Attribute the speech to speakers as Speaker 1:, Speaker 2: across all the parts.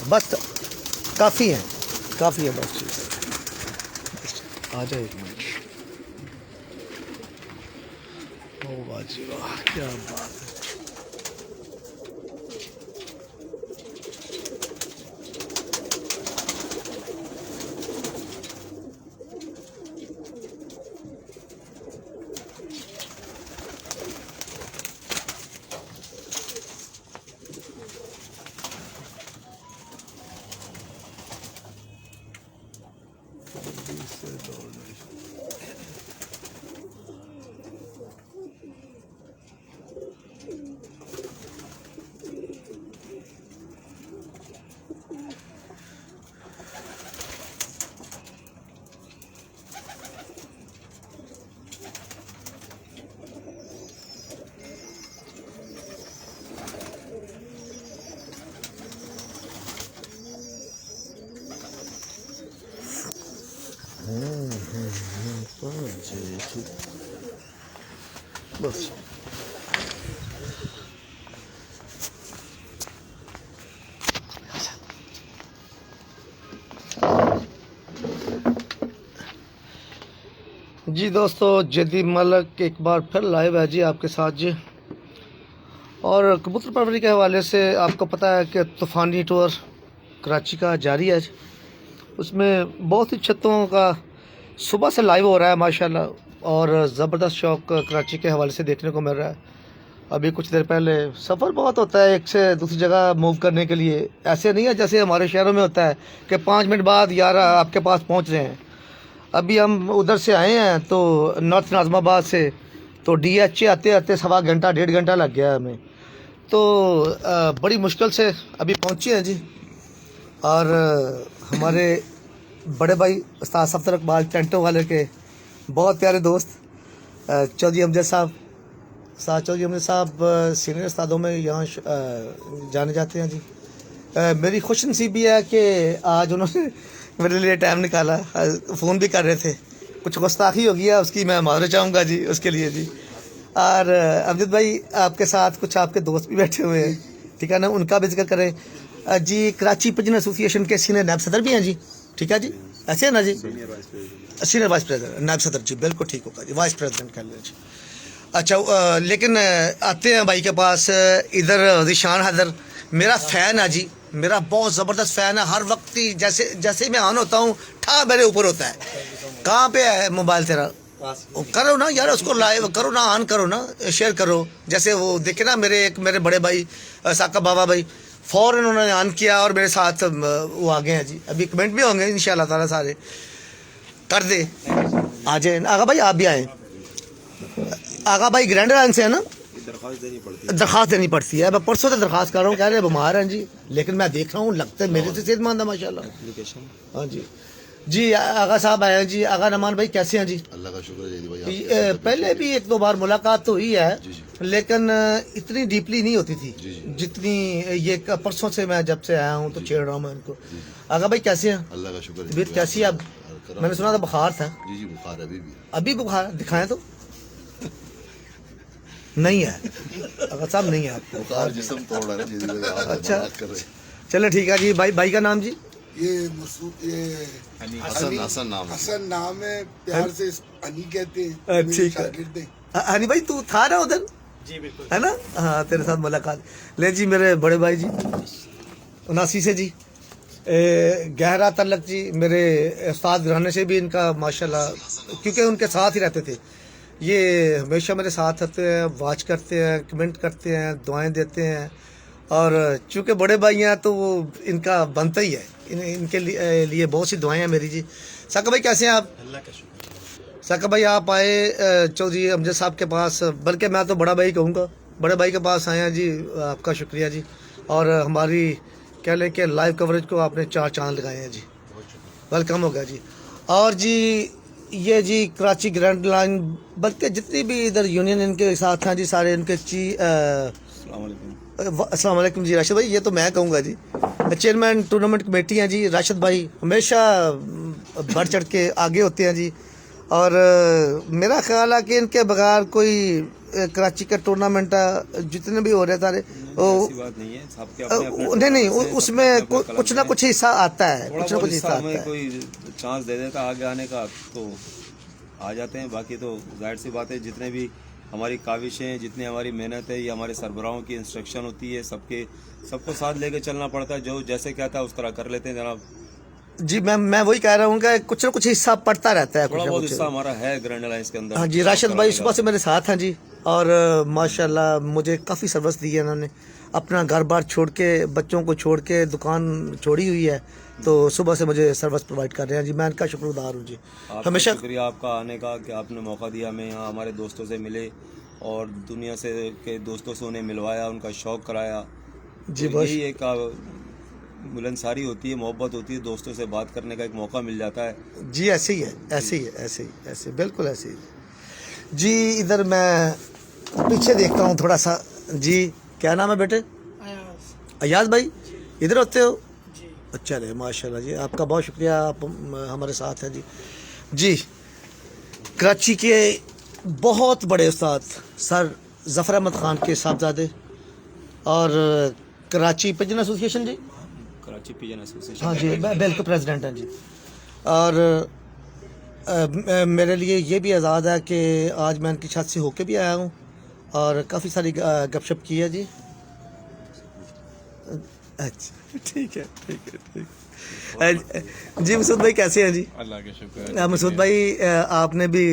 Speaker 1: बस काफ़ी है बस। आ जाए एक मिनट। ओ वाह जी वाह, क्या बात है। बस जी दोस्तों, जदी मलक एक बार फिर लाइव है जी आपके साथ जी। और कबूतर परवरी के हवाले से आपको पता है कि तूफ़ानी टूर कराची का जारी है। उसमें बहुत ही छतों का सुबह से लाइव हो रहा है माशाल्लाह, और ज़बरदस्त शौक कराची के हवाले से देखने को मिल रहा है। अभी कुछ देर पहले सफ़र बहुत होता है एक से दूसरी जगह मूव करने के लिए, ऐसे नहीं है जैसे हमारे शहरों में होता है कि 5 मिनट बाद यार आपके पास पहुंच रहे हैं। अभी हम उधर से आए हैं तो नॉर्थ नाज़माबाद से, तो DH आते आते 1.5 घंटा लग गया हमें। तो बड़ी मुश्किल से अभी पहुंचे हैं जी। और हमारे बड़े भाई उस्ताद सफदर इकबाल टेंटो वाले के बहुत प्यारे दोस्त चौधरी अमजद साहब, चौधरी अमजद साहब सीनियर उस्तादों में यहाँ जाने जाते हैं जी। मेरी खुशनसीबी है कि आज उन्होंने मेरे लिए टाइम निकाला, फ़ोन भी कर रहे थे। कुछ गुस्ताखी हो गया उसकी मैं माफ़ी चाहूँगा जी उसके लिए जी। और अमजद भाई आपके साथ कुछ आपके दोस्त भी बैठे हुए हैं, ठीक है ना, उनका भी जिक्र करें जी। कराची पिजन एसोसिएशन के सीनियर नायब सदर भी हैं जी, ठीक है जी, ऐसे है ना जी, सीनियर वाइस प्रेसिडेंट नायब सदर जी, बिल्कुल ठीक होगा जी, वाइस प्रेसिडेंट कह लीजिए। अच्छा लेकिन आते हैं भाई के पास, इधर रिशान हैदर मेरा फ़ैन है जी, मेरा बहुत ज़बरदस्त फ़ैन है। हर वक्त ही जैसे ही मैं ऑन होता हूँ ठा मेरे ऊपर होता है। कहाँ पे है मोबाइल तेरा, करो ना यार, उसको लाइव करो ना, ऑन करो ना, शेयर करो। जैसे वो देखे ना मेरे बड़े भाई साका बाबा भाई, फ़ौरन उन्होंने ऑन किया और मेरे साथ वो आ गए हैं जी। अभी कमेंट भी होंगे इंशाल्लाह ताला, सारे कर दे। आ जाए आगा भाई, आप भी आए। आगा भाई ग्रैंड लाइन से है ना, दरख्वास्त देनी पड़ती है। मैं परसों से दरख्वास्त कर रहा हूँ, कह रहे बीमार हैं जी, लेकिन मैं देख रहा हूँ लगता है मेरे से सेहतमंद है माशाल्लाह। हाँ जी जी, आगा साहब आए हैं जी। आगा नमान भाई कैसे हैं जी?
Speaker 2: अल्लाह का शुक्र है भाई।
Speaker 1: पहले भी 1-2 बार मुलाकात तो हुई है, लेकिन इतनी डीपली नहीं होती थी जितनी ये परसों से मैं जब से आया हूँ तो छेड़ रहा हूँ मैं इनको। आगा भाई कैसे हैं?
Speaker 2: अल्लाह का शुक्र है।
Speaker 1: तबीयत कैसी है? अब मैंने सुना था बुखार था।
Speaker 2: जी बुखार
Speaker 1: अभी बुखार दिखाएं तो नहीं है अगर साहब, नहीं है आपको
Speaker 2: बुखार, जिस्म तोड़ रहा है।
Speaker 1: अच्छा चलो ठीक है जी। भाई का नाम जी?
Speaker 3: ये मसूद, ये हसन नाम है, प्यार से हनी कहते हैं।
Speaker 1: ठीक है हनी भाई, तू था ना उधर? जी बिल्कुल, है ना। हाँ तेरे साथ मुलाकात। ले जी मेरे बड़े भाई जी 79 से जी, गहरा तल्लक जी, मेरे उस्ताद घराने से भी इनका माशाल्लाह, क्योंकि उनके साथ ही रहते थे। ये हमेशा मेरे साथ रहते हैं, वाच करते हैं, कमेंट करते हैं, दुआएं देते हैं। और चूँकि बड़े भाई हैं तो वो इनका बनता ही है, इनके लिए बहुत सी दुआएं हैं मेरी जी। साका भाई कैसे हैं आप? अल्लाह का शुक्र। साका भाई आप आए चौधरी अमजद साहब के पास, बल्कि मैं तो बड़ा भाई कहूँगा, बड़े भाई के पास आए हैं जी, आपका शुक्रिया जी। और हमारी कह लें कि लाइव कवरेज को आपने 4 चांद लगाए हैं जी, वेलकम हो गया जी। और जी ये जी कराची ग्रैंड लाइन, बल्कि जितनी भी इधर यूनियन इनके साथ हैं जी, सारे इनके अस्सलाम वालेकुम जी। राशिद भाई ये तो मैं कहूँगा जी, चेयरमैन टूर्नामेंट कमेटी हैं जी। राशिद भाई हमेशा बढ़ चढ़ के आगे होते हैं जी। और मेरा ख्याल है कि इनके बगैर कोई कराची का टूर्नामेंट जितने भी हो रहे सारे
Speaker 4: ऐसी बात नहीं है, सबके अपने अपने
Speaker 1: नहीं
Speaker 4: talents हैं,
Speaker 1: उसमें
Speaker 4: सबके अपने
Speaker 1: कुछ ना
Speaker 4: कलाकार
Speaker 1: कुछ हिस्सा आता है,
Speaker 4: हैं।
Speaker 1: कुछ ना
Speaker 4: थोड़ा
Speaker 1: कुछ
Speaker 4: बहुत
Speaker 1: हिस्सा
Speaker 4: हिस्सा
Speaker 1: आता
Speaker 4: हमें
Speaker 1: है।
Speaker 4: कोई चांस दे देता आगे आने का तो आ जाते हैं। बाकी तो जाहिर सी बात है, जितने भी हमारी काविशें, जितनी हमारी मेहनत है, ये हमारे सरबराहों की इंस्ट्रक्शन होती है, सबको साथ लेके चलना पड़ता है। जो जैसे कहता है उस तरह कर लेते हैं जनाब।
Speaker 1: जी मैं वही कह रहा हूँ कि कुछ ना कुछ हिस्सा पड़ता रहता है, कुछ
Speaker 4: थोड़ा
Speaker 1: ना
Speaker 4: बहुत
Speaker 1: कुछ।
Speaker 4: हिस्सा हमारा है ग्रैंड अलायंस के अंदर।
Speaker 1: हाँ जी, राशिद भाई सुबह से मेरे साथ हैं जी, और माशाल्लाह मुझे काफ़ी सर्विस दी है इन्होंने। अपना घर बार छोड़ के, बच्चों को छोड़ के दुकान छोड़ी हुई है, तो सुबह से मुझे सर्विस प्रोवाइड कर रहे हैं जी। मैं इनका शुक्रगुजार हूँ जी।
Speaker 4: आपका
Speaker 1: हमेशा
Speaker 4: शुक्रिया आपका आने का, कि आपने मौका दिया हमें यहाँ हमारे दोस्तों से मिले और दुनिया से के दोस्तों से उन्हें मिलवाया, उनका शौक कराया
Speaker 1: जी,
Speaker 4: तो
Speaker 1: बहुत
Speaker 4: यही एक मिलनसारी होती है, मोहब्बत होती है, दोस्तों से बात करने का एक मौका मिल जाता है।
Speaker 1: जी ऐसे ही है, ऐसे ही है, ऐसे ही, ऐसे बिल्कुल ऐसे ही जी। इधर मैं पीछे देखता हूँ थोड़ा सा जी। क्या नाम है बेटे? अयाज भाई, इधर होते हो? अच्छा रे, माशाल्लाह जी, आपका बहुत शुक्रिया, आप हमारे साथ हैं जी। जी, कराची के बहुत बड़े उस्ताद सर ज़फ़र अहमद ख़ान के साहबजादे और कराची पिजन एसोसिएशन जी,
Speaker 4: कराची पिजन एसोसिएशन
Speaker 1: हाँ जी, मैं बिल्कुल प्रेसिडेंट हैं जी। और मेरे लिए ये भी आज़ाद है कि आज मैं इनकी छत से होके भी आया हूँ और काफ़ी सारी गपशप की है जी। अच्छा, ठीक है, ठीक है, ठीक। जी मसूद भाई कैसे हैं जी?
Speaker 5: अल्लाह के शुक्र है।
Speaker 1: मसूद भाई आपने भी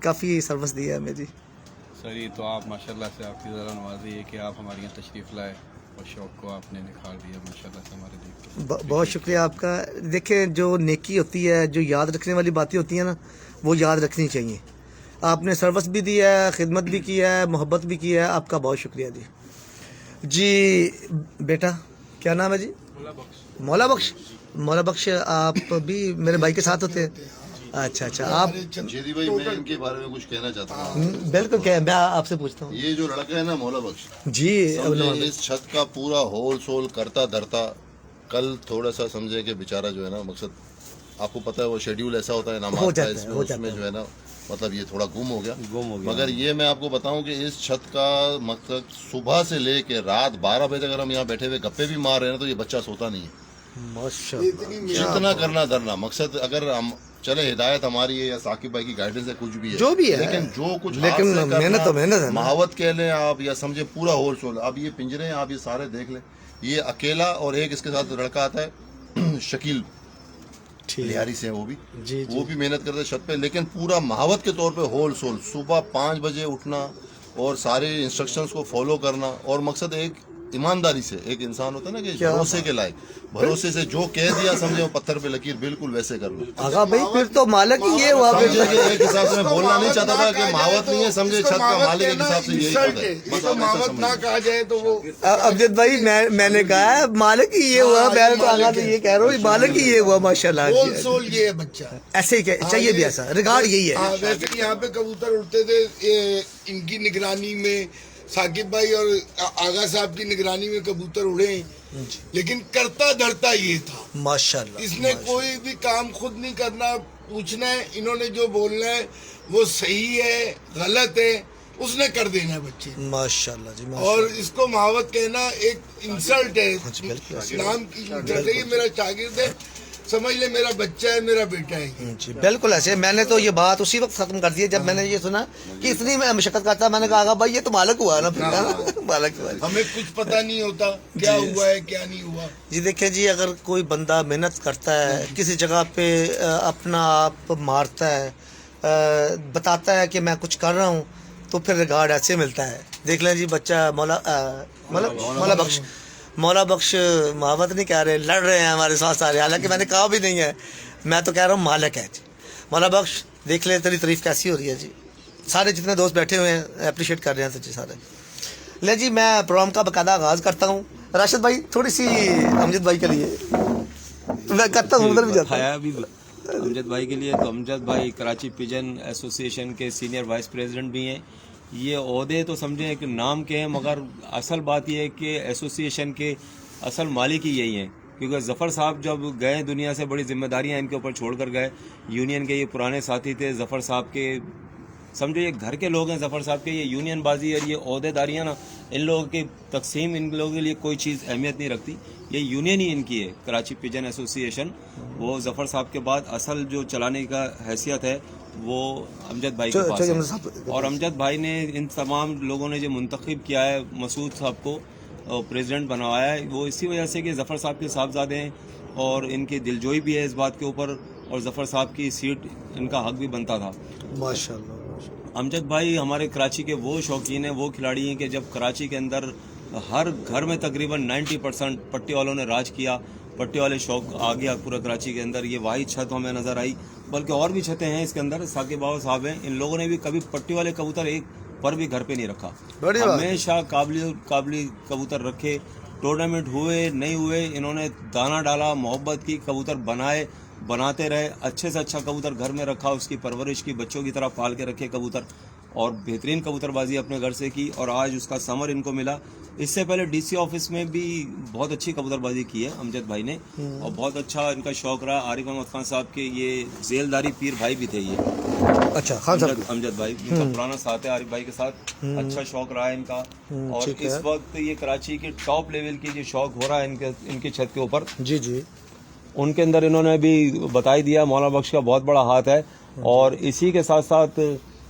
Speaker 1: काफ़ी सर्विस दी है हमें जी।
Speaker 5: सर ये तो आप माशाल्लाह से आपकी ज़रा नवाजी है कि आप हमारे यहाँ तशरीफ़ लाए और शौक़ को आपने निखार दिया माशाल्लाह से हमारे देख के।
Speaker 1: बहुत शुक्रिया आपका। देखें, जो नेकी होती है, जो याद रखने वाली बातें होती हैं ना, वो याद रखनी चाहिए। आपने सर्विस भी दी है, खिदमत भी की है, मोहब्बत भी की है, आपका बहुत शुक्रिया जी। जी बेटा, क्या नाम है जी? मौला बख्श। मौला बख्श, आप भी मेरे भाई के साथ होते हैं? अच्छा अच्छा, आप
Speaker 2: जेदी भाई, मैं इनके बारे में कुछ कहना चाहता हूँ।
Speaker 1: बिल्कुल, क्या मैं आपसे पूछता हूँ
Speaker 2: ये जो लड़का है ना मौला बख्श
Speaker 1: जी।
Speaker 2: समझे, इस छत का पूरा होल सोल करता धरता, कल थोड़ा सा समझे कि बेचारा जो है ना, मकसद आपको पता है वो शेड्यूल ऐसा होता है
Speaker 1: हो
Speaker 2: नमाज का,
Speaker 1: जाता है,
Speaker 2: इसमें
Speaker 1: हो
Speaker 2: उसमें
Speaker 1: जाता
Speaker 2: जो है ना, मतलब ये थोड़ा गुम हो गया।
Speaker 4: गया।
Speaker 2: मगर ये मैं आपको बताऊं कि इस छत का मकसद सुबह से लेके रात 12 बजे तक अगर हम यहाँ बैठे हुए गप्पे भी मार रहे हैं ना, तो ये बच्चा सोता नहीं है।
Speaker 1: माशाल्लाह,
Speaker 2: जितना करना धरना, मकसद अगर हम चले, हिदायत हमारी है या साकिब भाई की गाइडेंस है, कुछ भी है,
Speaker 1: जो भी है,
Speaker 2: लेकिन जो कुछ
Speaker 1: लेकिन
Speaker 2: आपसे करना,
Speaker 1: मेहनत तो मेहनत है ना।
Speaker 2: महावत कह लें आप या समझे पूरा होल सोल। अब ये पिंजरे हैं, आप ये सारे देख लें, ये अकेला और एक इसके साथ लड़का आता है शकील लिहारी से है, वो भी
Speaker 1: जी,
Speaker 2: वो भी मेहनत करते हैं छत पे, लेकिन पूरा महावत के तौर पे होल सोल सुबह 5 बजे उठना और सारे इंस्ट्रक्शंस को फॉलो करना, और मकसद एक ईमानदारी से, एक इंसान होता है ना कि भरोसे के लायक, भरोसे से जो कह दिया समझे वो पत्थर पे लकीर, बिल्कुल वैसे कर लो।
Speaker 1: आगा भाई फिर तो मालिक ही ये हुआ।
Speaker 2: समझे कि एक हिसाब से मैं बोलना नहीं चाहता था कि महावत नहीं है, समझे छत का मालिक एक हिसाब से यही होता है, बस आप ऐसा
Speaker 3: महावत ना
Speaker 2: समझिए।
Speaker 3: कहा जाए तो वो
Speaker 1: अमजद भाई, मैंने कहा है मालिक ही ये हुआ, मैं तो आगा से ये कह रहा हूँ मालिक ही ये हुआ माशाल्लाह
Speaker 3: होल
Speaker 1: जी।
Speaker 3: सोल ये है बच्चा।
Speaker 1: ऐसे ही चाहिए भी, ऐसा रिगार्ड यही है।
Speaker 3: हाँ, वैसे कि यहाँ पे कबूतर उड़ते थे, इनकी निगरानी में, साकिब भाई और आगा साहब की निगरानी में कबूतर उड़े, लेकिन करता धरता ये था
Speaker 1: माशाल्लाह।
Speaker 3: इसने कोई भी काम खुद नहीं करना, पूछना है, इन्होंने जो बोलना है वो सही है गलत है उसने कर देना है बच्चे।
Speaker 1: माशाल्लाह जी,
Speaker 3: और इसको महावत कहना एक इंसल्ट है,
Speaker 1: बिल्कुल।
Speaker 3: नाम की इंसल्ट है। ये मेरा शागिर्द है, समझ ले, मेरा बच्चा है, मेरा बेटा है।
Speaker 1: जी बिल्कुल ऐसे। मैंने तो ये बात उसी वक्त खत्म कर दी जब मैंने ये सुना कि इतनी मैं मशक्कत करता, मैंने कहा भाई ये तो मालिक हुआ ना, मालिक हुआ।
Speaker 3: हमें कुछ पता नहीं होता क्या हुआ है क्या नहीं हुआ।
Speaker 1: जी देखिए जी, अगर कोई बंदा मेहनत करता है, किसी जगह पे अपना आप मारता है, बताता है कि मैं कुछ कर रहा हूँ, तो फिर रिगार्ड ऐसे मिलता है। देख लें जी, बच्चा मौला बख्श महावत नहीं कह रहे, लड़ रहे हैं हमारे साथ सारे, हालांकि मैंने कहा भी नहीं है, मैं तो कह रहा हूँ मालिक है जी। मौला बख्श देख ले, तेरी तारीफ कैसी हो रही है जी। सारे जितने दोस्त बैठे हुए हैं अप्रिशिएट कर रहे हैं तुझे सारे। ले जी, मैं प्रोग्राम का बाकायदा आगाज़ करता हूँ। राशिद भाई थोड़ी सी अमजद भाई के लिए मैं करता हूँ, उधर भी जाता
Speaker 4: आया अभी अमजद भाई के लिए। तो अमजद भाई कराची पिजन एसोसिएशन के सीनियर वाइस प्रेसिडेंट भी हैं। ये ओहदे तो समझें एक नाम के हैं, मगर असल बात यह है कि एसोसिएशन के असल मालिक ही यही हैं, क्योंकि ज़फ़र साहब जब गए दुनिया से, बड़ी जिम्मेदारियां इनके ऊपर छोड़ कर गए। यूनियन के ये पुराने साथी थे, ज़फ़र साहब के समझो ये घर के लोग हैं जफर साहब के, ये यूनियन बाजी और ये ओहदेदारियां ना, इन लोगों की तकसीम इन लोगों के लिए कोई चीज़ अहमियत नहीं रखती। ये यूनियन ही इनकी है, कराची पिजन एसोसिएशन। वो जफर साहब के बाद असल जो चलाने का हैसियत है वो अमजद भाई के पास है। और अमजद भाई ने इन तमाम लोगों ने जो मुंतखब किया है मसूद साहब को प्रेसिडेंट बनवाया है, वो इसी वजह से कि जफर साहब के साहबजादे हैं और इनकी दिलजोई भी है इस बात के ऊपर, और जफर साहब की सीट इनका हक भी बनता था।
Speaker 1: माशाल्लाह।
Speaker 4: अमजद भाई हमारे कराची के वो शौकीन हैं, वो खिलाड़ी हैं कि जब कराची के अंदर हर घर में तकरीबन 90% पट्टी वालों ने राज किया, पट्टी वाले शौक आ गया पूरा कराची के अंदर। ये वाहिद छत हमें नज़र आई, बल्कि और भी छतें हैं इसके अंदर। साकिब बाबा साहब हैं, इन लोगों ने भी कभी पट्टी वाले कबूतर एक पर भी घर पे नहीं रखा, हमेशा काबली कबूतर रखे। टूर्नामेंट हुए नहीं हुए, इन्होंने दाना डाला, मोहब्बत की, कबूतर बनाते रहे, अच्छे से अच्छा कबूतर घर में रखा, उसकी परवरिश की, बच्चों की तरह पाल के रखे कबूतर, और बेहतरीन कबूतरबाजी अपने घर से की, और आज उसका समर इनको मिला। इससे पहले डीसी ऑफिस में भी बहुत अच्छी कबूतरबाजी की है अमजद भाई ने, और बहुत अच्छा इनका शौक रहा। आरिफ अहमद खान साहब के ये जेलदारी पीर भाई भी थे ये,
Speaker 1: अच्छा खान साहब
Speaker 4: अमजद भाई, इनका पुराना साथ है आरिफ भाई के साथ, अच्छा शौक रहा है इनका। और इस वक्त ये कराची के टॉप लेवल की जो शौक हो रहा है इनकी छत के ऊपर,
Speaker 1: जी जी,
Speaker 4: उनके अंदर इन्होंने भी बता दिया मौलाना बख्श का बहुत बड़ा हाथ है। और इसी के साथ साथ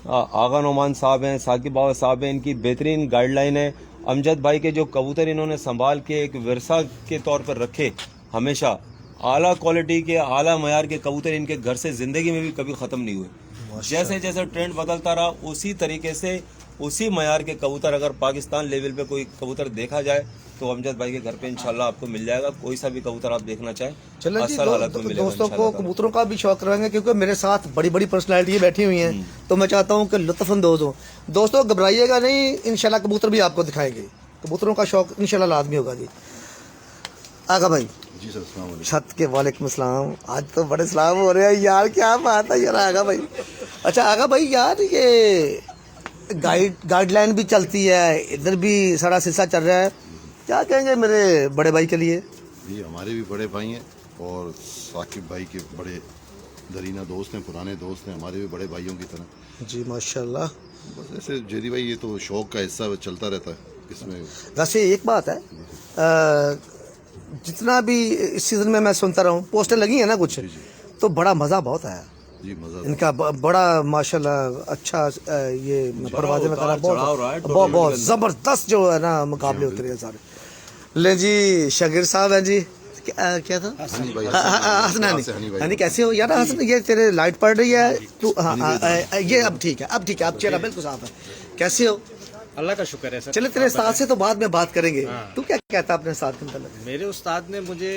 Speaker 4: आगा नोमान साहब हैं, साकिब बाबा साहब हैं, इनकी बेहतरीन गाइडलाइन है। अमजद भाई के जो कबूतर इन्होंने संभाल के एक विरसा के तौर पर रखे, हमेशा आला क्वालिटी के, आला मयार के कबूतर इनके घर से जिंदगी में भी कभी ख़त्म नहीं हुए। जैसे जैसे ट्रेंड बदलता रहा, उसी तरीके से उसी मयार के कबूतर अगर पाकिस्तान लेवल पे कोई कबूतर देखा जाए तो अमजद भाई के घर पे इंशाल्लाह आपको मिल जाएगा। कोई सा भी कबूतर आप देखना चाहें,
Speaker 1: चलो जी,
Speaker 4: असल हालत में मिलेगा
Speaker 1: दोस्तों को
Speaker 4: इंशाल्लाह।
Speaker 1: कबूतरों का भी शौक रहेंगे, क्योंकि मेरे साथ बड़ी बड़ी पर्सनैलिटी बैठी हुई हैं, तो मैं चाहता हूँ कि लुत्फअंदोज हो। दोस्तों घबराइएगा नहीं, इंशाल्लाह कबूतर भी आपको दिखाएंगे। कबूतरों का शौक इंशाल्लाह लाजमी होगा जी। आगा भाई
Speaker 2: जी सर, अस्सलाम वालेकुम।
Speaker 1: छत के वालेकुम सलाम। आज तो बड़े सलाम हो रहे हैं यार, क्या बात है यार आगा भाई। अच्छा आगा भाई, यार ये गाइडलाइन भी चलती है, इधर भी सारा सिलसिला चल रहा है, क्या कहेंगे मेरे बड़े भाई के लिए?
Speaker 6: जी हमारे भी बड़े भाई हैं और साकिब भाई के बड़े दरीना दोस्त हैं, पुराने दोस्त हैं, हमारे भी बड़े भाइयों की तरह।
Speaker 1: जी माशाल्लाह।
Speaker 6: बस ऐसे जेदी भाई, ये तो शौक का हिस्सा चलता रहता है इसमें।
Speaker 1: वैसे एक बात है, जितना भी इस सीजन में मैं सुनता रहा हूँ, पोस्टर लगी है ना कुछ, तो बड़ा मज़ा बहुत आया
Speaker 6: जी, मज़ा
Speaker 1: इनका, बड़ा माशाल्लाह अच्छा। ये परवाज़ें वगैरह बहुत ज़बरदस्त जो है ना मुकाबले होते रहे सारे। ले जी शागिर साहब हैं जी, क्या था हसन हनी, कैसे हो यार हसन? ये तेरे लाइट पड़ रही है तू, हाँ ये अब ठीक है, अब ठीक है, अब चेहरा बिल्कुल साफ है। कैसे हो?
Speaker 7: अल्लाह का शुक्र है सर।
Speaker 1: चले तेरे उस्ताद से तो बाद में बात करेंगे। तू क्या कहता अपने उस्ताद के मतलब?
Speaker 7: मेरे उस्ताद ने मुझे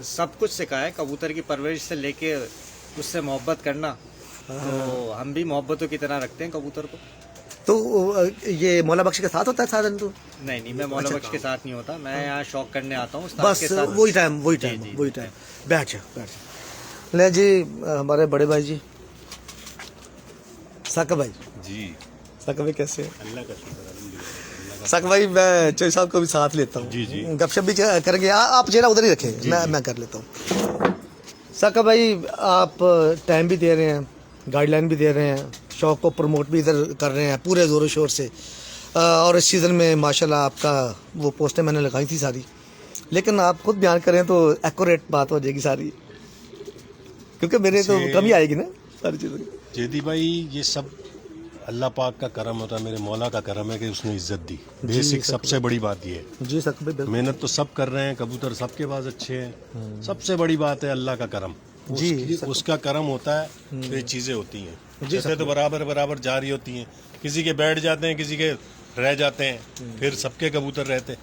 Speaker 7: सब कुछ सिखाया, कबूतर की परवरिश से लेके उससे मोहब्बत करना, तो हम भी मोहब्बतों की तरह रखते हैं कबूतर को।
Speaker 1: तो ये मौला बख्श के साथ होता है सारा दिन? तो
Speaker 7: नहीं, मैं मौला बख्श के साथ नहीं होता, मैं यहाँ शौक करने आता हूँ
Speaker 1: बस वही टाइम बैठ जा। ले जी हमारे बड़े भाई जी साकिब भाई
Speaker 5: जी,
Speaker 1: साकिब भाई कैसे? अल्लाह का शुक्र। साकिब भाई मैं चौधरी साहब को भी साथ लेता हूँ, जी जी, गपशप भी करेंगे। आप जरा उधर ही रखें, मैं कर लेता हूँ। साकिब भाई आप टाइम भी दे रहे हैं, गाइडलाइन भी दे रहे हैं, शौक को प्रमोट भी इधर कर रहे हैं पूरे ज़ोर शोर से, और इस सीज़न में माशाल्लाह आपका वो पोस्टें मैंने लगाई थी सारी, लेकिन आप खुद बयान करें तो एक्यूरेट बात हो जाएगी सारी, क्योंकि मेरे तो कमी आएगी ना सारी चीज़ों की।
Speaker 8: जेदी भाई ये सब अल्लाह पाक का करम होता है, मेरे मौला का करम है कि उसने इज्जत दी। बेसिक सबसे बड़ी बात ये है।
Speaker 1: जी साकिब भाई,
Speaker 8: मेहनत तो सब कर रहे हैं, कबूतर सबके पास अच्छे हैं, सबसे बड़ी बात है अल्लाह का करम।
Speaker 1: जी
Speaker 8: उसका करम होता है तो ये चीज़ें होती हैं। जैसे तो बराबर जारी होती हैं, किसी के बैठ जाते हैं, किसी के रह जाते हैं, फिर सबके कबूतर रहते।